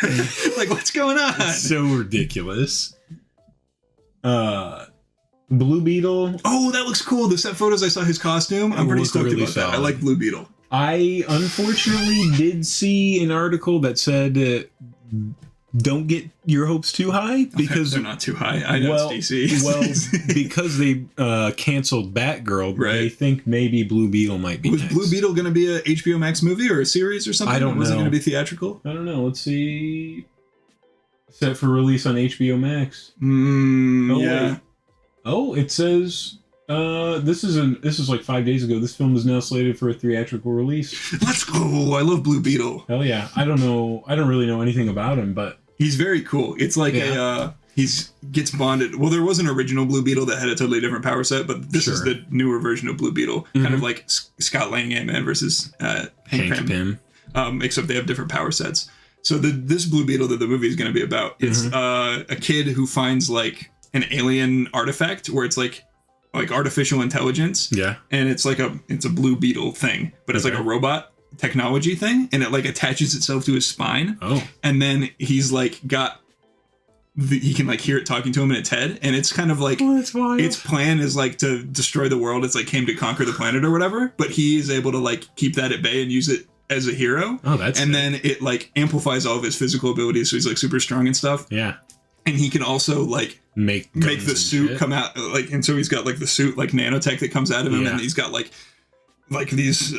[SPEAKER 2] Like, what's going on?
[SPEAKER 1] It's so ridiculous. Blue Beetle.
[SPEAKER 2] Oh, that looks cool. The set photos, I saw his costume. I'm pretty stoked about that. I like Blue Beetle.
[SPEAKER 1] I unfortunately did see an article that said don't get your hopes too high because
[SPEAKER 2] they're not too high. I know it's DC.
[SPEAKER 1] Well, because they canceled Batgirl, they think maybe Blue Beetle might be.
[SPEAKER 2] Was
[SPEAKER 1] next.
[SPEAKER 2] Blue Beetle going to be a HBO Max movie or a series or something?
[SPEAKER 1] I don't know.
[SPEAKER 2] Was it going to be theatrical?
[SPEAKER 1] I don't know. Let's see. Set for release on HBO Max.
[SPEAKER 2] Yeah.
[SPEAKER 1] Oh, it says this is like 5 days ago. This film is now slated for a theatrical release.
[SPEAKER 2] Let's go! I love Blue Beetle.
[SPEAKER 1] Hell yeah! I don't know. I don't really know anything about him, but
[SPEAKER 2] he's very cool. It's like gets bonded. Well, there was an original Blue Beetle that had a totally different power set, but this is the newer version of Blue Beetle, kind of like Scott Lang Ant-Man versus Hank Pym. Except they have different power sets. So this Blue Beetle that the movie is going to be about is a kid who finds like an alien artifact where it's like artificial intelligence.
[SPEAKER 1] Yeah.
[SPEAKER 2] And it's like it's a blue beetle thing, but it's like a robot technology thing, and it like attaches itself to his spine.
[SPEAKER 1] Oh.
[SPEAKER 2] And then he's like he can like hear it talking to him in its head, and it's kind of like its plan is like to destroy the world. It's like came to conquer the planet or whatever, but he is able to like keep that at bay and use it as a hero.
[SPEAKER 1] Oh, that's
[SPEAKER 2] and then it like amplifies all of his physical abilities, so he's like super strong and stuff.
[SPEAKER 1] Yeah.
[SPEAKER 2] And he can also like make the suit come out like, and so he's got like the suit like nanotech that comes out of him, and he's got like these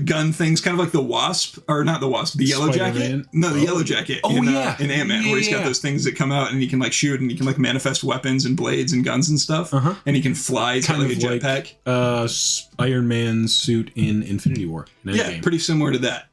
[SPEAKER 2] gun things, kind of like the Wasp, or not the Wasp, the Yellow Jacket. No, the Yellow Jacket. In Ant-Man, where he's got those things that come out, and he can like shoot, and he can like manifest weapons and blades and guns and stuff. And he can fly. He's got like a jetpack.
[SPEAKER 1] Iron Man's suit in Infinity War.
[SPEAKER 2] Yeah, pretty similar to that.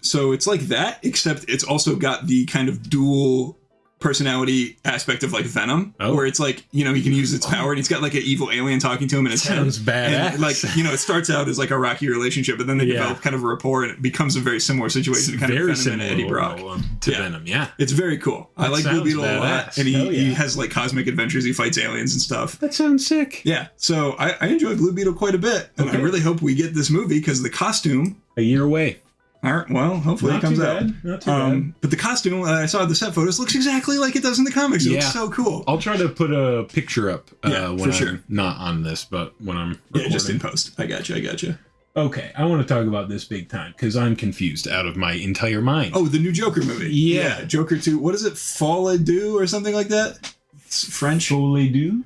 [SPEAKER 2] So it's like that, except it's also got the kind of dual personality aspect of like Venom, where it's like, you know, he can use its power, and he's got like an evil alien talking to him in his head.
[SPEAKER 1] Sounds badass.
[SPEAKER 2] And like, you know, it starts out as like a rocky relationship, but then they develop kind of a rapport, and it becomes a very similar situation to kind of Venom and Eddie Brock.
[SPEAKER 1] To Venom,
[SPEAKER 2] It's very cool. I like Blue Beetle a lot, and he has like cosmic adventures. He fights aliens and stuff.
[SPEAKER 1] That sounds sick.
[SPEAKER 2] Yeah, so I enjoy Blue Beetle quite a bit, and I really hope we get this movie because the costume.
[SPEAKER 1] A year away.
[SPEAKER 2] All right, well, hopefully it comes out.
[SPEAKER 1] Not too bad.
[SPEAKER 2] But the costume I saw the set photos looks exactly like it does in the comics. It looks so cool.
[SPEAKER 1] I'll try to put a picture up when I'm not on this, but when I'm recording.
[SPEAKER 2] Yeah, just in post. I got you.
[SPEAKER 1] Okay, I want to talk about this big time because I'm confused out of my entire mind.
[SPEAKER 2] Oh, the new Joker movie. Yeah, Joker 2. What is it? Folie Deux or something like that? It's French.
[SPEAKER 1] Folie Deux?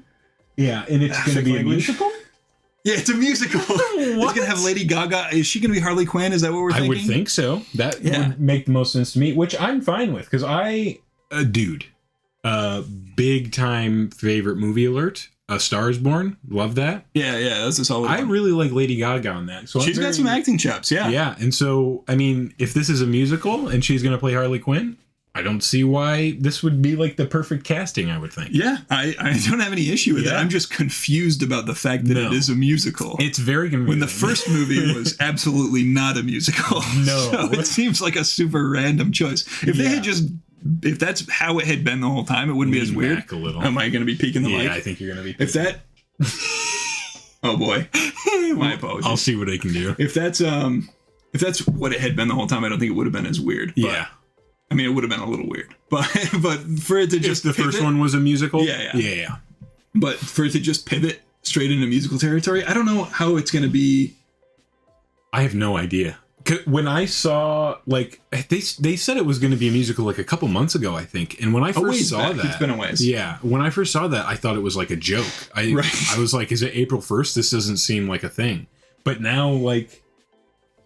[SPEAKER 1] Yeah, and it's going to be a musical?
[SPEAKER 2] Yeah, it's a musical. It's going to have Lady Gaga. Is she going to be Harley Quinn? Is that what we're thinking?
[SPEAKER 1] I would think so. That would make the most sense to me, which I'm fine with, because big time favorite movie alert. A Star is Born. Love that.
[SPEAKER 2] Yeah, that's a solid one.
[SPEAKER 1] I really like Lady Gaga on that. So
[SPEAKER 2] she's got some acting chops, yeah.
[SPEAKER 1] Yeah, and so, I mean, if this is a musical and she's going to play Harley Quinn, I don't see why this would be like the perfect casting, I would think.
[SPEAKER 2] Yeah, I don't have any issue with it. I'm just confused about the fact that it is a musical.
[SPEAKER 1] It's very confusing.
[SPEAKER 2] When the first movie was absolutely not a musical.
[SPEAKER 1] No.
[SPEAKER 2] So it seems like a super random choice. If that's how it had been the whole time, it wouldn't be as weird.
[SPEAKER 1] A little.
[SPEAKER 2] Am I going to be peeking the mic?
[SPEAKER 1] Yeah, I think you're going to be.
[SPEAKER 2] If that... Oh boy. My apologies.
[SPEAKER 1] I'll see what I can do.
[SPEAKER 2] If that's what it had been the whole time, I don't think it would have been as weird. But, I mean, it would have been a little weird, but for it to just
[SPEAKER 1] the first one was a musical,
[SPEAKER 2] yeah. But for it to just pivot straight into musical territory, I don't know how it's going to be.
[SPEAKER 1] I have no idea. When I saw, like, they said it was going to be a musical like a couple months ago, I think, and when I first saw that,
[SPEAKER 2] it's been a ways.
[SPEAKER 1] Yeah, when I first saw that, I thought it was like a joke. I was like, is it April 1st? This doesn't seem like a thing. But now, like.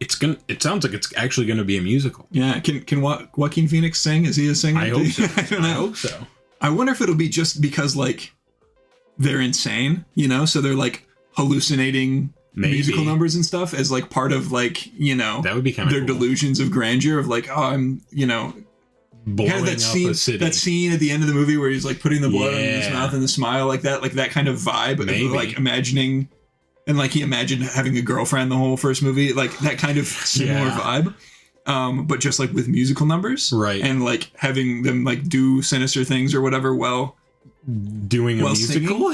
[SPEAKER 1] It sounds like it's actually gonna be a musical.
[SPEAKER 2] Yeah, can Joaquin Phoenix sing? Is he a singer?
[SPEAKER 1] I hope so.
[SPEAKER 2] I don't know.
[SPEAKER 1] I hope so.
[SPEAKER 2] I wonder if it'll be just because like they're insane, you know, so they're like hallucinating musical numbers and stuff as like part of like, you know,
[SPEAKER 1] that would be kind of
[SPEAKER 2] their delusions of grandeur of like, oh, I'm, you know,
[SPEAKER 1] blowing kind of
[SPEAKER 2] a city. That scene at the end of the movie where he's like putting the blood in his mouth and the smile like that kind of vibe, of, like imagining. And like he imagined having a girlfriend the whole first movie, like that kind of similar vibe, but just like with musical numbers,
[SPEAKER 1] right?
[SPEAKER 2] And like having them like do sinister things or whatever while
[SPEAKER 1] doing a musical.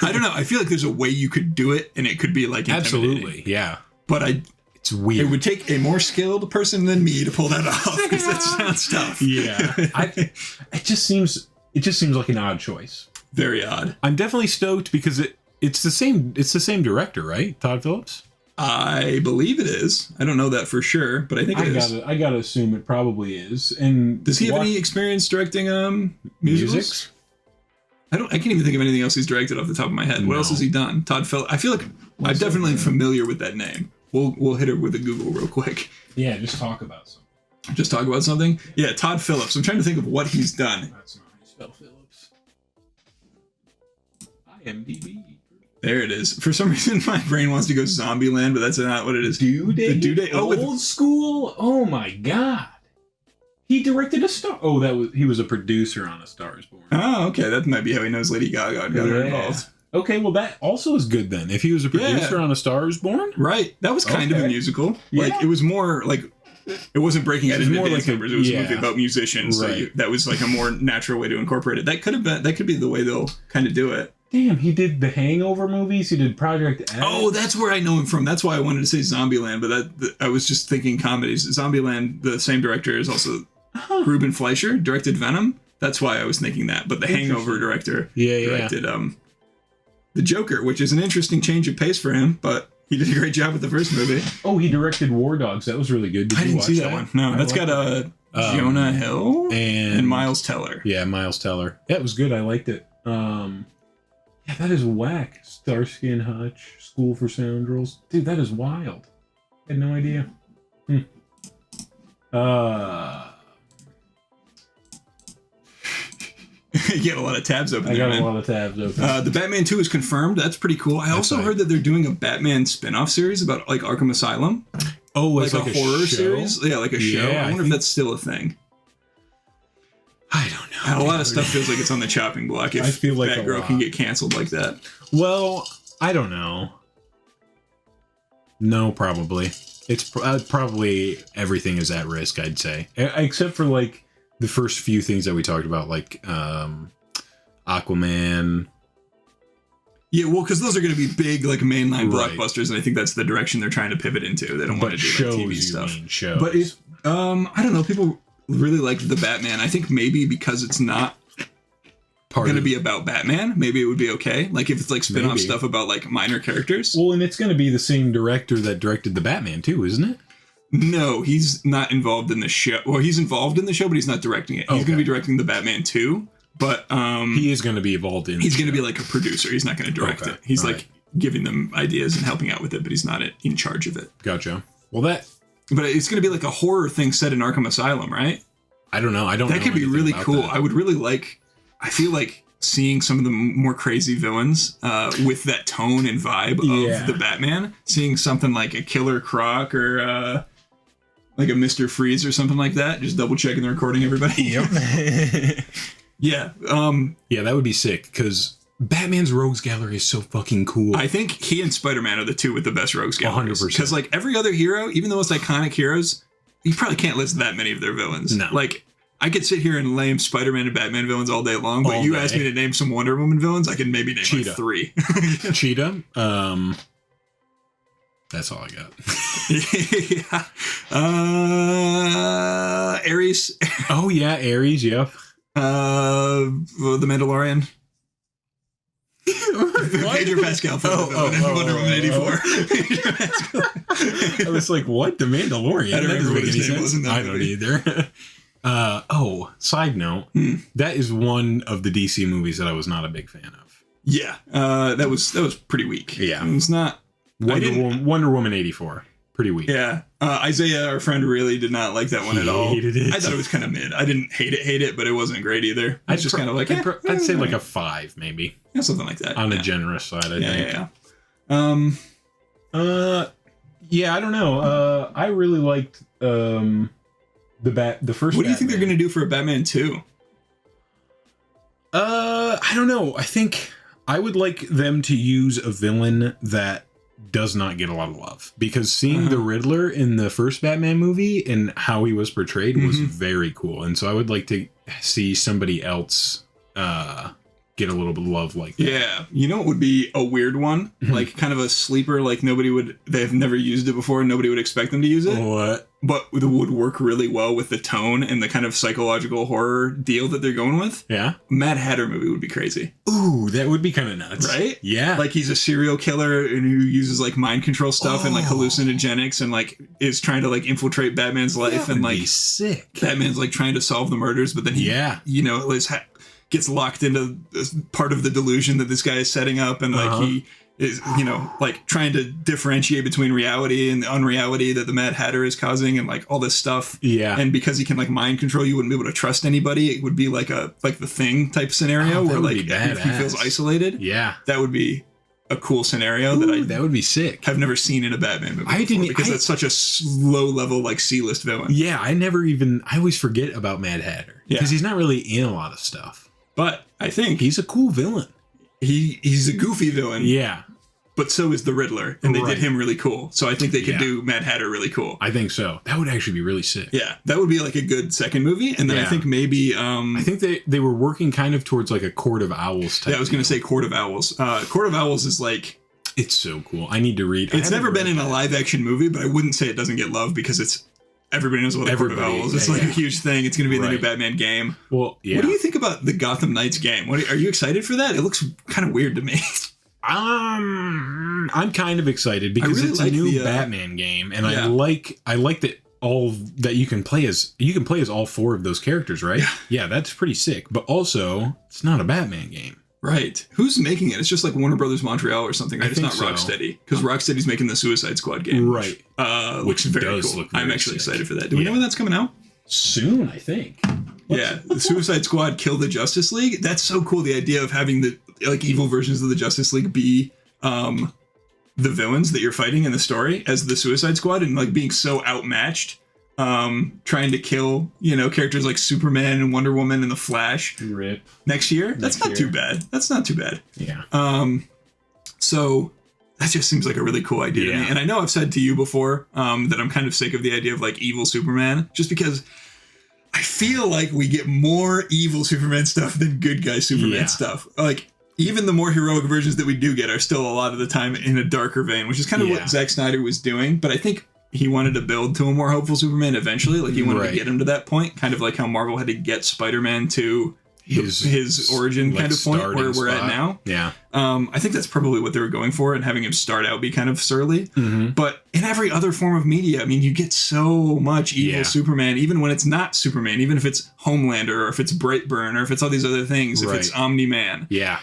[SPEAKER 2] I don't know. I feel like there's a way you could do it, and it could be like
[SPEAKER 1] absolutely, yeah.
[SPEAKER 2] But it's weird. It would take a more skilled person than me to pull that off because that sounds tough.
[SPEAKER 1] Yeah, it just seems like an odd choice.
[SPEAKER 2] Very odd.
[SPEAKER 1] I'm definitely stoked because It's the same director, right? Todd Phillips?
[SPEAKER 2] I believe it is. I don't know that for sure, but I think it is.
[SPEAKER 1] I gotta assume it probably is. And
[SPEAKER 2] does he have any experience directing musicals? I can't even think of anything else he's directed off the top of my head. What else has he done? Todd Phillips. I feel like I'm definitely familiar with that name. We'll hit it with a Google real quick.
[SPEAKER 1] Yeah, just talk about something.
[SPEAKER 2] Just talk about something? Yeah, Todd Phillips. I'm trying to think of what he's done.
[SPEAKER 1] That's not how you spell Phillips. IMDb.
[SPEAKER 2] There it is. For some reason, my brain wants to go Zombieland, but that's not what it is.
[SPEAKER 1] Due Date?
[SPEAKER 2] Oh,
[SPEAKER 1] old school? Oh my god. He directed a Star. Oh, he was a producer on A Star is Born.
[SPEAKER 2] Oh, okay. That might be how he knows Lady Gaga and got her involved.
[SPEAKER 1] Okay, well that also is good then. If he was a producer on A Star is Born?
[SPEAKER 2] Right. That was kind of a musical.
[SPEAKER 1] Yeah.
[SPEAKER 2] Like, it was more like It wasn't breaking out into
[SPEAKER 1] more
[SPEAKER 2] dance
[SPEAKER 1] like
[SPEAKER 2] numbers. It was a movie about musicians.
[SPEAKER 1] Right.
[SPEAKER 2] So that was like a more natural way to incorporate it. That could be the way they'll kind of do it.
[SPEAKER 1] Damn, he did the Hangover movies. He did Project X.
[SPEAKER 2] Oh, that's where I know him from. That's why I wanted to say Zombieland, but I was just thinking comedies. Zombieland, the same director is also Ruben Fleischer, directed Venom. That's why I was thinking that. But the Hangover director directed The Joker, which is an interesting change of pace for him, but he did a great job with the first movie.
[SPEAKER 1] Oh, he directed War Dogs. That was really good.
[SPEAKER 2] I didn't see that one. No, that's got Jonah Hill and Miles Teller.
[SPEAKER 1] Yeah, Miles Teller. That was good. I liked it. Yeah, that is whack. Starsky and Hutch, School for Scoundrels. Dude, that is wild. I had no idea.
[SPEAKER 2] You get a lot of tabs open.
[SPEAKER 1] I got a lot of tabs open.
[SPEAKER 2] The Batman 2 is confirmed. That's pretty cool. I also heard that they're doing a Batman spin-off series about like Arkham Asylum.
[SPEAKER 1] Oh,
[SPEAKER 2] like a horror series? Yeah, like a show. I wonder if that's still a thing.
[SPEAKER 1] I don't know.
[SPEAKER 2] A lot of stuff feels like it's on the chopping block if
[SPEAKER 1] I feel like
[SPEAKER 2] Batgirl can get canceled like that.
[SPEAKER 1] Well, I don't know. No, probably. It's probably everything is at risk, I'd say. Except for like the first few things that we talked about, like Aquaman.
[SPEAKER 2] Yeah, well, because those are going to be big, like mainline blockbusters, and I think that's the direction they're trying to pivot into. They don't want to do like TV stuff.
[SPEAKER 1] Shows.
[SPEAKER 2] But I don't know. People really liked the Batman. I think maybe because it's not going to be about Batman, maybe it would be okay. Like if it's like spin-off stuff about like minor characters.
[SPEAKER 1] Well, and it's going to be the same director that directed the Batman too, isn't it?
[SPEAKER 2] No, he's not involved in the show. Well, he's involved in the show, but he's not directing it. He's going to be directing the Batman 2, but
[SPEAKER 1] he is going to be involved in.
[SPEAKER 2] He's going to be like a producer. He's not going to direct it. He's like giving them ideas and helping out with it, but he's not in charge of it.
[SPEAKER 1] Gotcha. Well,
[SPEAKER 2] but it's going to be like a horror thing set in Arkham Asylum, right?
[SPEAKER 1] I don't know. That
[SPEAKER 2] could be really cool. I would really like. I feel like seeing some of the more crazy villains with that tone and vibe of the Batman. Seeing something like a Killer Croc or like a Mr. Freeze or something like that. Just double checking the recording, everybody.
[SPEAKER 1] Yep.
[SPEAKER 2] Yeah.
[SPEAKER 1] Yeah, that would be sick because Batman's Rogues Gallery is so fucking cool.
[SPEAKER 2] I think he and Spider-Man are the two with the best Rogues Galleries.
[SPEAKER 1] 100%.
[SPEAKER 2] Because like every other hero, even the most iconic heroes, you probably can't list that many of their villains.
[SPEAKER 1] No.
[SPEAKER 2] Like, I could sit here and name Spider-Man and Batman villains all day long, but you ask me to name some Wonder Woman villains, I can maybe name like 3.
[SPEAKER 1] Cheetah. That's all I got.
[SPEAKER 2] Ares.
[SPEAKER 1] Oh yeah, Ares. Yep.
[SPEAKER 2] The Mandalorian. Pedro Pascal in Wonder Woman 84.
[SPEAKER 1] I was like, what? The Mandalorian?
[SPEAKER 2] I don't remember what his name was in that
[SPEAKER 1] I don't either. Side note, that is one of the DC movies that I was not a big fan of.
[SPEAKER 2] Yeah, that was pretty weak.
[SPEAKER 1] Yeah,
[SPEAKER 2] it's not
[SPEAKER 1] Wonder Woman 84. Pretty weak.
[SPEAKER 2] Yeah, Isaiah, our friend, really did not like that one at all.
[SPEAKER 1] Hated it.
[SPEAKER 2] I thought it was kind of mid. I didn't hate it, but it wasn't great either. It's just kind of like
[SPEAKER 1] I'd say like a 5 maybe.
[SPEAKER 2] Yeah, something like that.
[SPEAKER 1] On the generous side, I think.
[SPEAKER 2] Yeah.
[SPEAKER 1] I don't know. I really liked the first.
[SPEAKER 2] What do you think they're going to do for a Batman 2?
[SPEAKER 1] I don't know. I think I would like them to use a villain that does not get a lot of love, because seeing the Riddler in the first Batman movie and how he was portrayed was very cool, and so I would like to see somebody else get a little bit of love like that.
[SPEAKER 2] Yeah, you know, it would be a weird one, like kind of a sleeper, like they've never used it before and nobody would expect them to use it.
[SPEAKER 1] What?
[SPEAKER 2] But it would work really well with the tone and the kind of psychological horror deal that they're going with.
[SPEAKER 1] Yeah.
[SPEAKER 2] Mad Hatter movie would be crazy.
[SPEAKER 1] Ooh, that would be kind of nuts.
[SPEAKER 2] Right?
[SPEAKER 1] Yeah.
[SPEAKER 2] Like he's a serial killer and who uses like mind control stuff and like hallucinogenics and like is trying to like infiltrate Batman's life, and like
[SPEAKER 1] sick.
[SPEAKER 2] Batman's like trying to solve the murders, but then he gets locked into part of the delusion that this guy is setting up, and like he is, like trying to differentiate between reality and the unreality that the Mad Hatter is causing, and like all this stuff.
[SPEAKER 1] Yeah.
[SPEAKER 2] And because he can like mind control, you wouldn't be able to trust anybody. It would be like the Thing type scenario where like if he feels isolated.
[SPEAKER 1] Yeah.
[SPEAKER 2] That would be a cool scenario that
[SPEAKER 1] would be sick.
[SPEAKER 2] Have never seen in a Batman movie because that's such a low level like C-list villain.
[SPEAKER 1] Yeah, I always forget about Mad Hatter because he's not really in a lot of stuff.
[SPEAKER 2] But I think
[SPEAKER 1] he's a cool villain.
[SPEAKER 2] He's a goofy villain.
[SPEAKER 1] Yeah.
[SPEAKER 2] but so is the Riddler, and they did him really cool. So I think they could do Mad Hatter really cool.
[SPEAKER 1] I think so. That would actually be really sick.
[SPEAKER 2] Yeah, that would be like a good second movie. And then I think maybe... I
[SPEAKER 1] think they were working kind of towards like a Court of Owls type.
[SPEAKER 2] Yeah, I was going to say Court of Owls. Court of Owls is like...
[SPEAKER 1] It's so cool. I need to read.
[SPEAKER 2] It's never been in a live action movie, but I wouldn't say it doesn't get love because it's... Everybody knows what a Court of Owls. It's like a huge thing. It's going to be in the new Batman game.
[SPEAKER 1] Well, yeah.
[SPEAKER 2] What do you think about the Gotham Knights game? Are you excited for that? It looks kind of weird to me.
[SPEAKER 1] I'm kind of excited because it's a new Batman game, and I like that that you can play as all four of those characters, right? Yeah, that's pretty sick. But also, it's not a Batman game.
[SPEAKER 2] Right. Who's making it? It's just like Warner Brothers Montreal or something, right? It's not Rocksteady. Because Rocksteady's making the Suicide Squad game.
[SPEAKER 1] Right.
[SPEAKER 2] Which is very cool. I'm actually excited for that. Do we know when that's coming out?
[SPEAKER 1] Soon, I think.
[SPEAKER 2] The Suicide Squad kill the Justice League. That's so cool. The idea of having the evil versions of the Justice League be the villains that you're fighting in the story as the Suicide Squad and like being so outmatched. Trying to kill, characters like Superman and Wonder Woman and the Flash next year. That's not too bad.
[SPEAKER 1] Yeah.
[SPEAKER 2] So that just seems like a really cool idea to me. And I know I've said to you before that I'm kind of sick of the idea of like evil Superman, just because I feel like we get more evil Superman stuff than good guy Superman stuff. Like even the more heroic versions that we do get are still a lot of the time in a darker vein, which is kind of what Zack Snyder was doing. But I think he wanted to build to a more hopeful Superman eventually. Like he wanted to get him to that point, kind of like how Marvel had to get Spider-Man to his origin kind of point where we're at now.
[SPEAKER 1] Yeah.
[SPEAKER 2] I think that's probably what they were going for, and having him start out be kind of surly. Mm-hmm. But in every other form of media, I mean, you get so much evil Superman, even when it's not Superman, even if it's Homelander or if it's Brightburn or if it's all these other things, if it's Omni-Man.
[SPEAKER 1] Yeah.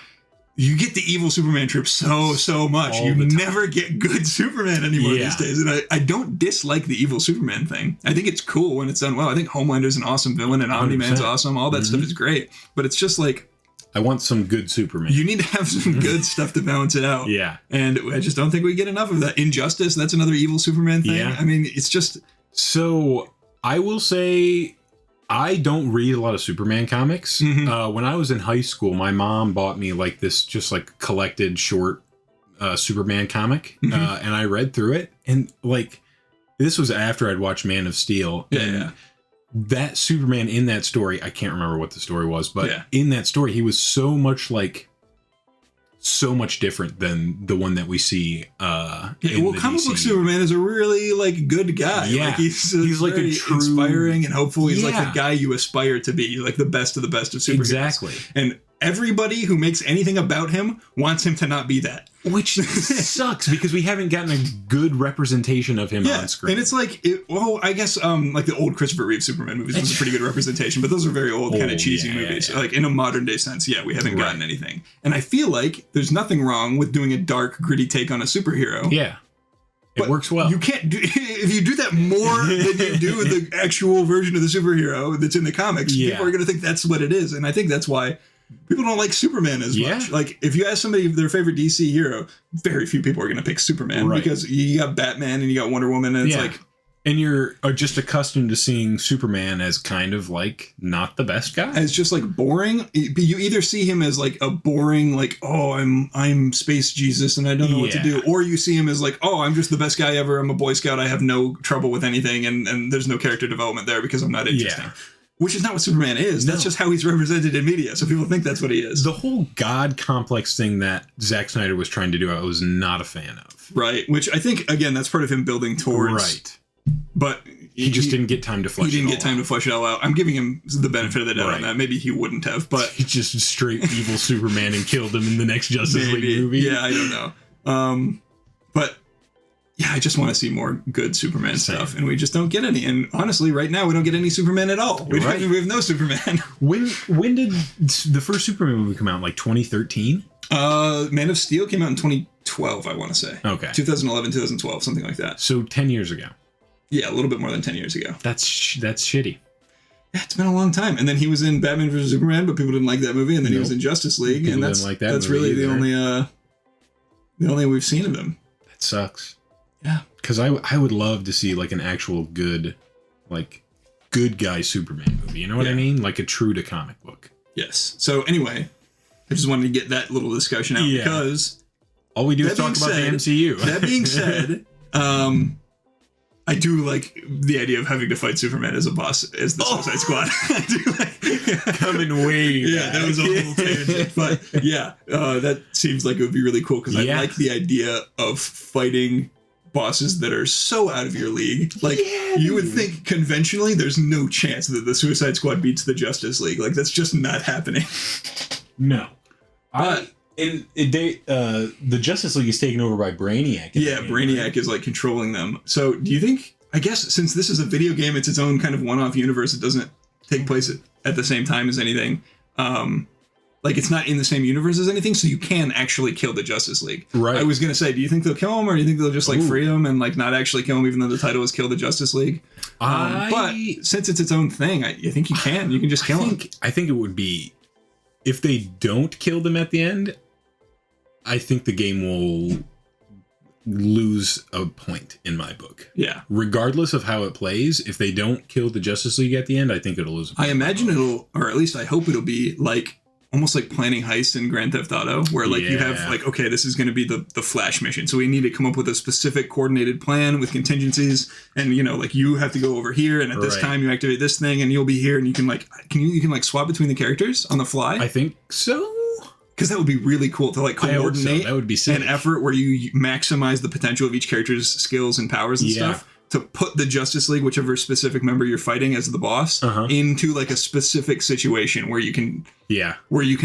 [SPEAKER 2] You get the evil Superman trope so much. You never get good Superman anymore these days. And I don't dislike the evil Superman thing. I think it's cool when it's done well. I think Homelander's an awesome villain and Omni-Man's awesome. All that stuff is great. But it's just like...
[SPEAKER 1] I want some good Superman.
[SPEAKER 2] You need to have some good stuff to balance it out.
[SPEAKER 1] Yeah.
[SPEAKER 2] And I just don't think we get enough of that. Injustice, that's another evil Superman thing. Yeah. I mean, it's just...
[SPEAKER 1] So, I will say... I don't read a lot of Superman comics. Mm-hmm. When I was in high school, my mom bought me like this just like collected short Superman comic. Mm-hmm. And I read through it. And like, this was after I'd watched Man of Steel. And that Superman in that story, I can't remember what the story was, but in that story, he was so much different than the one that we see.
[SPEAKER 2] Comic book Superman is a really like good guy.
[SPEAKER 1] Yeah,
[SPEAKER 2] like, he's
[SPEAKER 1] like a true,
[SPEAKER 2] inspiring and hopeful. He's like the guy you aspire to be, like the best of the best of superheroes.
[SPEAKER 1] Exactly.
[SPEAKER 2] And everybody who makes anything about him wants him to not be that.
[SPEAKER 1] Which sucks because we haven't gotten a good representation of him on screen.
[SPEAKER 2] And it's like, I guess like the old Christopher Reeve Superman movies was a pretty good representation, but those are very old, kind of cheesy movies. Yeah. Like in a modern day sense, we haven't gotten anything. And I feel like there's nothing wrong with doing a dark, gritty take on a superhero.
[SPEAKER 1] Yeah. It works well.
[SPEAKER 2] You can't do if you do that more than you do the actual version of the superhero that's in the comics, people are going to think that's what it is. And I think that's why people don't like Superman as much. Like, if you ask somebody their favorite DC hero, very few people are going to pick Superman because you got Batman and you got Wonder Woman, and it's like...
[SPEAKER 1] And you're just accustomed to seeing Superman as kind of like not the best guy.
[SPEAKER 2] As just like boring. You either see him as like a boring, like, oh, I'm Space Jesus and I don't know what to do. Or you see him as like, oh, I'm just the best guy ever. I'm a Boy Scout. I have no trouble with anything. And there's no character development there because I'm not interesting. Which is not what Superman is. That's just how he's represented in media. So people think that's what he is.
[SPEAKER 1] The whole God complex thing that Zack Snyder was trying to do, I was not a fan of.
[SPEAKER 2] Right. Which I think, again, that's part of him building towards...
[SPEAKER 1] Right.
[SPEAKER 2] But
[SPEAKER 1] he just didn't get time to flesh it out.
[SPEAKER 2] He didn't get time to flesh it all out. I'm giving him the benefit of the doubt on that. Maybe he wouldn't have, but...
[SPEAKER 1] He just straight evil Superman and killed him in the next Justice League movie.
[SPEAKER 2] Yeah, I don't know. But... Yeah, I just want to see more good Superman stuff, and we just don't get any. And honestly, right now, we don't get any Superman at all. We have no Superman.
[SPEAKER 1] When did the first Superman movie come out? Like 2013?
[SPEAKER 2] Man of Steel came out in 2012, I want to say.
[SPEAKER 1] Okay.
[SPEAKER 2] 2011, 2012, something like that.
[SPEAKER 1] So 10 years ago.
[SPEAKER 2] Yeah, a little bit more than 10 years ago.
[SPEAKER 1] That's shitty.
[SPEAKER 2] Yeah, it's been a long time. And then he was in Batman vs. Superman, but people didn't like that movie. And then he was in Justice League, and that's really the only we've seen of him.
[SPEAKER 1] That sucks.
[SPEAKER 2] Yeah.
[SPEAKER 1] Because I would love to see like an actual good guy Superman movie. You know what I mean? Like a true to comic book.
[SPEAKER 2] Yes. So anyway, I just wanted to get that little discussion out because
[SPEAKER 1] All we do is talk about the MCU.
[SPEAKER 2] That being said, I do like the idea of having to fight Superman as a boss, as the Suicide Squad. I do like
[SPEAKER 1] coming way.
[SPEAKER 2] Yeah, that was a whole tangent, but yeah, that seems like it would be really cool because I like the idea of fighting bosses that are so out of your league. Like you would think conventionally, there's no chance that the Suicide Squad beats the Justice League. Like that's just not happening.
[SPEAKER 1] No,
[SPEAKER 3] but. The Justice League is taken over by Brainiac.
[SPEAKER 2] Yeah, Brainiac is like controlling them. So do you think, I guess since this is a video game, it's its own kind of one-off universe. It doesn't take place at the same time as anything. Like it's not in the same universe as anything, so you can actually kill the Justice League.
[SPEAKER 1] Right.
[SPEAKER 2] I was going to say, do you think they'll kill him or do you think they'll just like free him and like not actually kill him even though the title is Kill the Justice League? But since it's its own thing, I think you can. You can just kill him.
[SPEAKER 1] I think it would be, if they don't kill them at the end, I think the game will lose a point in my book.
[SPEAKER 2] Yeah.
[SPEAKER 1] Regardless of how it plays, if they don't kill the Justice League at the end, I think it'll lose a point.
[SPEAKER 2] I imagine it'll, or at least I hope it'll be like almost like planning heists in Grand Theft Auto, where like you have like, okay, this is going to be the Flash mission. So we need to come up with a specific coordinated plan with contingencies. And, you know, like you have to go over here and at this time you activate this thing and you'll be here and you can like, you can like swap between the characters on the fly?
[SPEAKER 1] I think so.
[SPEAKER 2] Because that would be really cool to like coordinate
[SPEAKER 1] that would be sick.
[SPEAKER 2] An effort where you maximize the potential of each character's skills and powers and stuff to put the Justice League, whichever specific member you're fighting as the boss, into like a specific situation where you can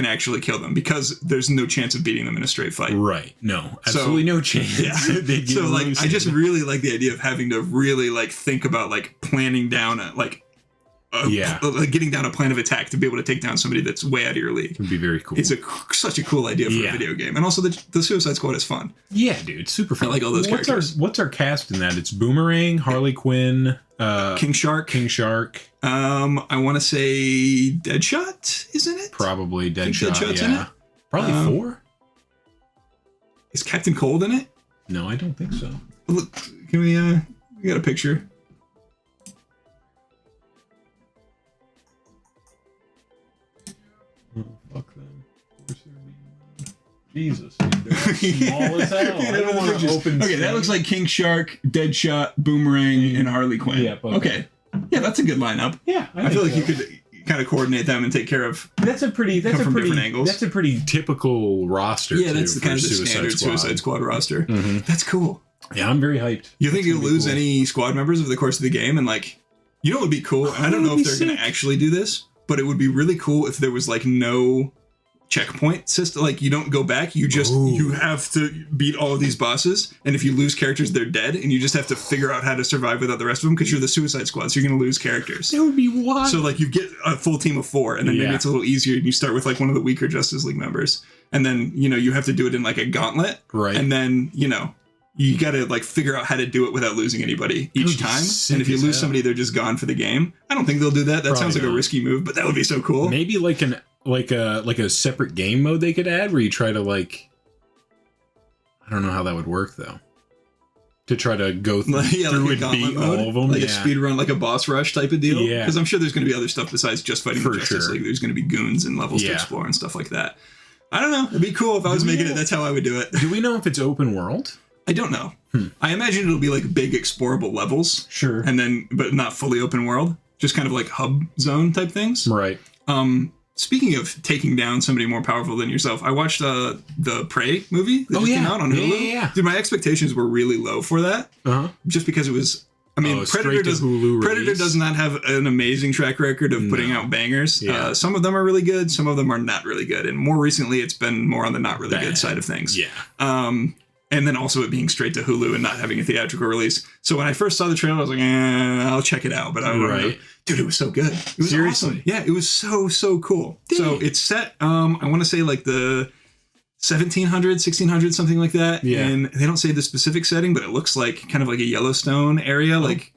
[SPEAKER 2] actually kill them because there's no chance of beating them in a straight fight.
[SPEAKER 1] Right. No, absolutely no chance.
[SPEAKER 2] Yeah. So like I just really like the idea of having to really like think about like planning down like getting down a plan of attack to be able to take down somebody that's way out of your league.
[SPEAKER 1] It'd be very cool.
[SPEAKER 2] It's such a cool idea for a video game. And also the Suicide Squad is fun.
[SPEAKER 1] Yeah, dude. Super fun.
[SPEAKER 2] I like all those characters.
[SPEAKER 1] What's our cast in that? It's Boomerang, Harley Quinn,
[SPEAKER 2] King Shark. I want to say Deadshot is in it?
[SPEAKER 1] Probably Deadshot.
[SPEAKER 2] Deadshot's in it?
[SPEAKER 1] Probably 4.
[SPEAKER 2] Is Captain Cold in it?
[SPEAKER 1] No, I don't think so.
[SPEAKER 2] Look, can we got a picture.
[SPEAKER 1] Fuck them. Jesus, dude, they're small as hell. I don't want to open.
[SPEAKER 2] Okay, that looks like King Shark, Deadshot, Boomerang, and Harley Quinn.
[SPEAKER 1] Yeah.
[SPEAKER 2] Okay. Yeah, that's a good lineup.
[SPEAKER 1] Yeah,
[SPEAKER 2] I feel like you could kind of coordinate them and take care of.
[SPEAKER 1] That's a pretty
[SPEAKER 2] different angles.
[SPEAKER 1] That's a pretty typical roster.
[SPEAKER 2] Yeah, that's the kind of the standard Suicide Squad roster. Mm-hmm. That's cool.
[SPEAKER 1] Yeah, I'm very hyped.
[SPEAKER 2] You think you'll lose any squad members over the course of the game? And like, you know what would be cool? And I don't know if they're going to actually do this, but it would be really cool if there was like no checkpoint system. Like you don't go back, you have to beat all of these bosses, and if you lose characters they're dead, and you just have to figure out how to survive without the rest of them because you're the Suicide Squad, so you're going to lose characters.
[SPEAKER 1] That would be wild.
[SPEAKER 2] So like you get a full team of 4, and then maybe it's a little easier and you start with like one of the weaker Justice League members, and then you have to do it in like a gauntlet,
[SPEAKER 1] right?
[SPEAKER 2] And then you got to like figure out how to do it without losing anybody each time. And if you lose somebody, they're just gone for the game. I don't think they'll do that. That sounds like a risky move, but that would be so cool.
[SPEAKER 1] Maybe like a separate game mode they could add where you try to like, I don't know how that would work though. To try to go through and beat all of them.
[SPEAKER 2] Like a speed run, like a boss rush type of deal.
[SPEAKER 1] Yeah.
[SPEAKER 2] Because I'm sure there's going to be other stuff besides just fighting the Justice League. There's going to be goons and levels to explore and stuff like that. I don't know. It'd be cool if I was making it. That's how I would do it.
[SPEAKER 1] Do we know if it's open world?
[SPEAKER 2] I don't know. I imagine it'll be like big explorable levels.
[SPEAKER 1] Sure.
[SPEAKER 2] And then, but not fully open world. Just kind of like hub zone type things.
[SPEAKER 1] Right.
[SPEAKER 2] Speaking of taking down somebody more powerful than yourself, I watched the Prey movie that came out on Hulu.
[SPEAKER 1] Yeah.
[SPEAKER 2] Dude, my expectations were really low for that. Just because it was... I mean, Predator does not have an amazing track record of putting out bangers.
[SPEAKER 1] Yeah.
[SPEAKER 2] Some of them are really good. Some of them are not really good. And more recently, it's been more on the not really good side of things.
[SPEAKER 1] Yeah.
[SPEAKER 2] And then also it being straight to Hulu and not having a theatrical release. So when I first saw the trailer, I was like, I'll check it out. But I don't know. Dude, it was so good. It was awesome. Yeah, it was so cool. Dang. So it's set, I want to say like the 1700s, 1600s, something like that. Yeah. And they don't say the specific setting, but it looks like kind of like a Yellowstone area, like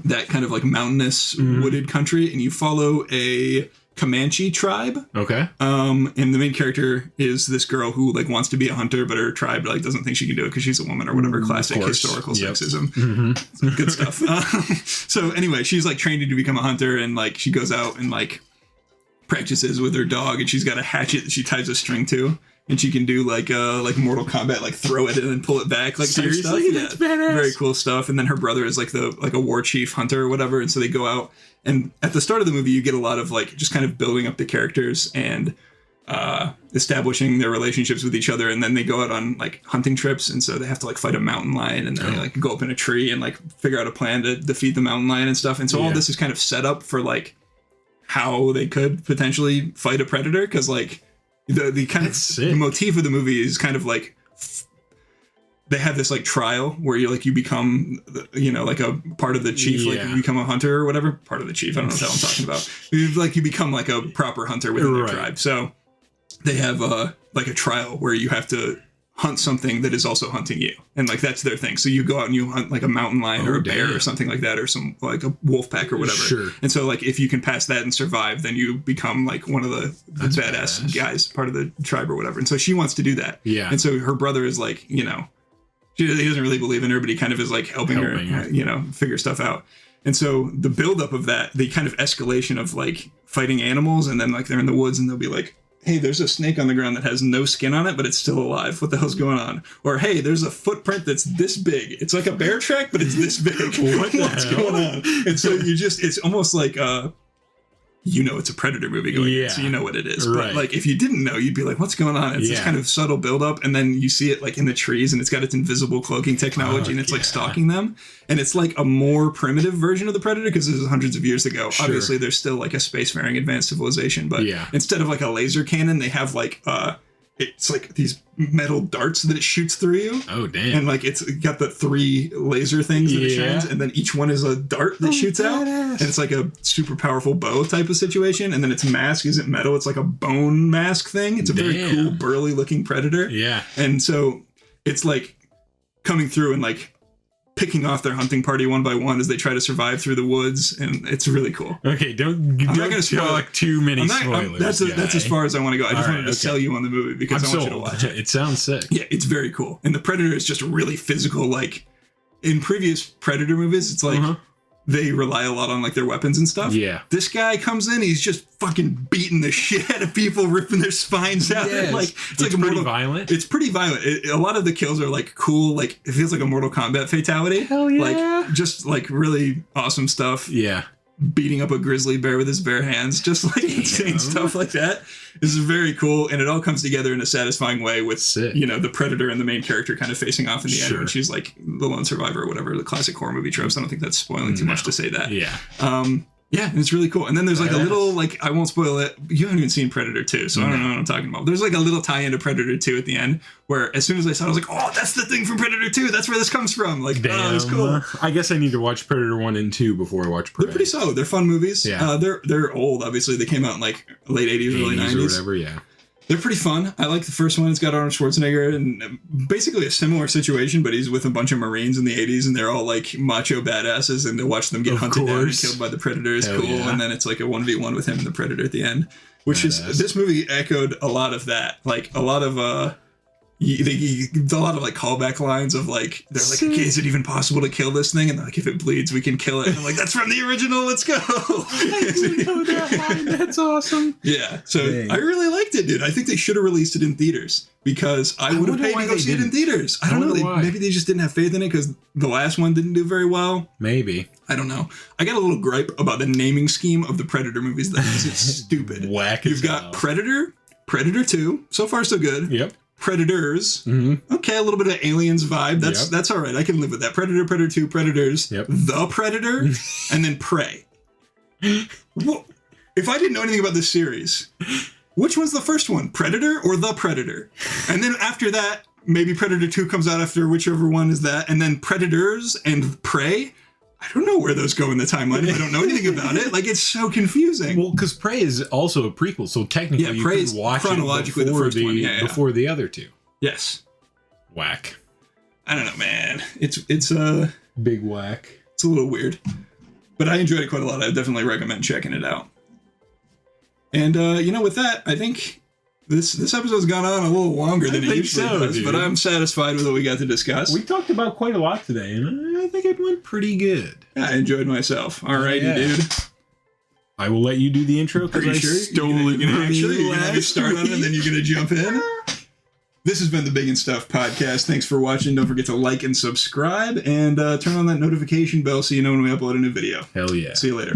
[SPEAKER 2] that kind of like mountainous wooded country. And you follow a Comanche tribe.
[SPEAKER 1] Okay.
[SPEAKER 2] And the main character is this girl who like wants to be a hunter, but her tribe like doesn't think she can do it because she's a woman or whatever. Classic historical sexism. Good stuff. So anyway, she's like trained to become a hunter, and like she goes out and like practices with her dog, and she's got a hatchet that she ties a string to. and she can do like Mortal Kombat, like throw it and then pull it back, like
[SPEAKER 1] seriously,
[SPEAKER 2] stuff.
[SPEAKER 1] that's badass.
[SPEAKER 2] Very cool stuff. And then her brother is like a war chief hunter or whatever, and so they go out. And at the start of the movie, you get a lot of like just kind of building up the characters and establishing their relationships with each other, and then they go out on like hunting trips, and so they have to like fight a mountain lion, and then they like go up in a tree and like figure out a plan to defeat the mountain lion and stuff. And so all this is kind of set up for like how they could potentially fight a predator, because like the kind of the motif of the movie is kind of like they have this like trial where you become like a part of the chief, like you become a hunter or whatever, part of the chief, I don't know what the hell I'm talking about. You become like a proper hunter within their tribe. So they have like a trial where you have to hunt something that is also hunting you, and like that's their thing. So you go out and you hunt like a mountain lion or a bear or something like that, or some like a wolf pack or whatever. Sure. And so like if you can pass that and survive, then you become like one of the badass guys, part of the tribe or whatever. And so she wants to do that. Yeah. And so her brother is like, he doesn't really believe in her, but he kind of is like helping her, figure stuff out. And so the buildup of that, the kind of escalation of like fighting animals, and then like they're in the woods and they'll be like, hey, there's a snake on the ground that has no skin on it, but it's still alive. What the hell's going on? Or, hey, there's a footprint that's this big. It's like a bear track, but it's this big. What's going on? And so it's almost like, it's a Predator movie going on, so you know what it is. Right. But like, if you didn't know, you'd be like, what's going on? It's this kind of subtle buildup, and then you see it like in the trees, and it's got its invisible cloaking technology, and it's like stalking them. And it's like a more primitive version of the Predator, because this is hundreds of years ago. Sure. Obviously, there's still like a spacefaring advanced civilization, but instead of like a laser cannon, they have like it's like these metal darts that it shoots through you. Oh, damn. And like it's got the 3 laser things that it shines, and then each one is a dart that shoots out. And it's like a super powerful bow type of situation. And then its mask isn't metal, it's like a bone mask thing. It's a very cool, burly looking predator. Yeah. And so it's like coming through and like picking off their hunting party one by one as they try to survive through the woods, and it's really cool. Okay, I'm not going to spoil like too many spoilers. That's as far as I want to go. I just wanted to sell you on the movie because I want you to watch it.
[SPEAKER 1] It sounds sick.
[SPEAKER 2] Yeah, it's very cool. And the Predator is just really physical. Like in previous Predator movies, it's like they rely a lot on like their weapons and stuff. Yeah. This guy comes in, he's just fucking beating the shit out of people, ripping their spines out. Yes. Like it's like pretty violent. It's pretty violent. A lot of the kills are like cool. Like it feels like a Mortal Kombat fatality. Hell yeah. Like just like really awesome stuff. Yeah. Beating up a grizzly bear with his bare hands, just like insane stuff like that. This is very cool, and it all comes together in a satisfying way with the Predator and the main character kind of facing off in the end when she's like the lone survivor or whatever, the classic horror movie tropes. I don't think that's spoiling too much to say that. Yeah. Yeah, and it's really cool. And then there's like a little, like, I won't spoil it. You haven't even seen Predator 2, so I don't know what I'm talking about. There's like a little tie into Predator 2 at the end, where as soon as I saw it, I was like, oh, that's the thing from Predator 2. That's where this comes from. Like, oh, it's cool.
[SPEAKER 1] I guess I need to watch Predator 1 and 2 before I watch Predator.
[SPEAKER 2] They're pretty solid. They're fun movies. Yeah. They're old, obviously. They came out in like late 80s, early 90s. Or whatever, yeah. They're pretty fun. I like the first one. It's got Arnold Schwarzenegger, and basically a similar situation, but he's with a bunch of Marines in the 80s, and they're all like macho badasses, and to watch them get hunted down and killed by the Predator is cool. Yeah. And then it's like a 1v1 with him and the Predator at the end, which is, this movie echoed a lot of that. Like a lot of, a lot of like callback lines of like, they're like, okay, is it even possible to kill this thing? And they're like, if it bleeds, we can kill it. And I'm like, that's from the original. Let's go. I know that line. That's awesome. Yeah. So I really liked it, dude. I think they should have released it in theaters, because I would have paid to go see it in theaters. I don't know. Maybe they just didn't have faith in it because the last one didn't do very well. Maybe. I don't know. I got a little gripe about the naming scheme of the Predator movies. It's stupid. Whack. You've got Predator, Predator 2. So far, so good. Yep. Predators. Mm-hmm. Okay, a little bit of Aliens vibe. That's all right. I can live with that. Predator, Predator 2, Predators, The Predator, and then Prey. Well, if I didn't know anything about this series, which one's the first one? Predator or The Predator? And then after that, maybe Predator 2 comes out after whichever one is that, and then Predators and Prey? I don't know where those go in the timeline if I don't know anything about it. Like, it's so confusing.
[SPEAKER 1] Well, because Prey is also a prequel, so technically you can watch chronologically it before before the other two. Yes. Whack.
[SPEAKER 2] I don't know, man. It's a
[SPEAKER 1] big whack.
[SPEAKER 2] It's a little weird, but I enjoyed it quite a lot. I definitely recommend checking it out. And with that, I think this episode's gone on a little longer than it usually does, but I'm satisfied with what we got to discuss.
[SPEAKER 1] We talked about quite a lot today, and I think it went pretty good.
[SPEAKER 2] Yeah, I enjoyed myself. All righty, dude.
[SPEAKER 1] I will let you do the intro because I stole it from you.
[SPEAKER 2] You're going to start on it, and then you're going to jump in? This has been the Big and Stuff podcast. Thanks for watching. Don't forget to like and subscribe, and turn on that notification bell so you know when we upload a new video.
[SPEAKER 1] Hell yeah.
[SPEAKER 2] See you later.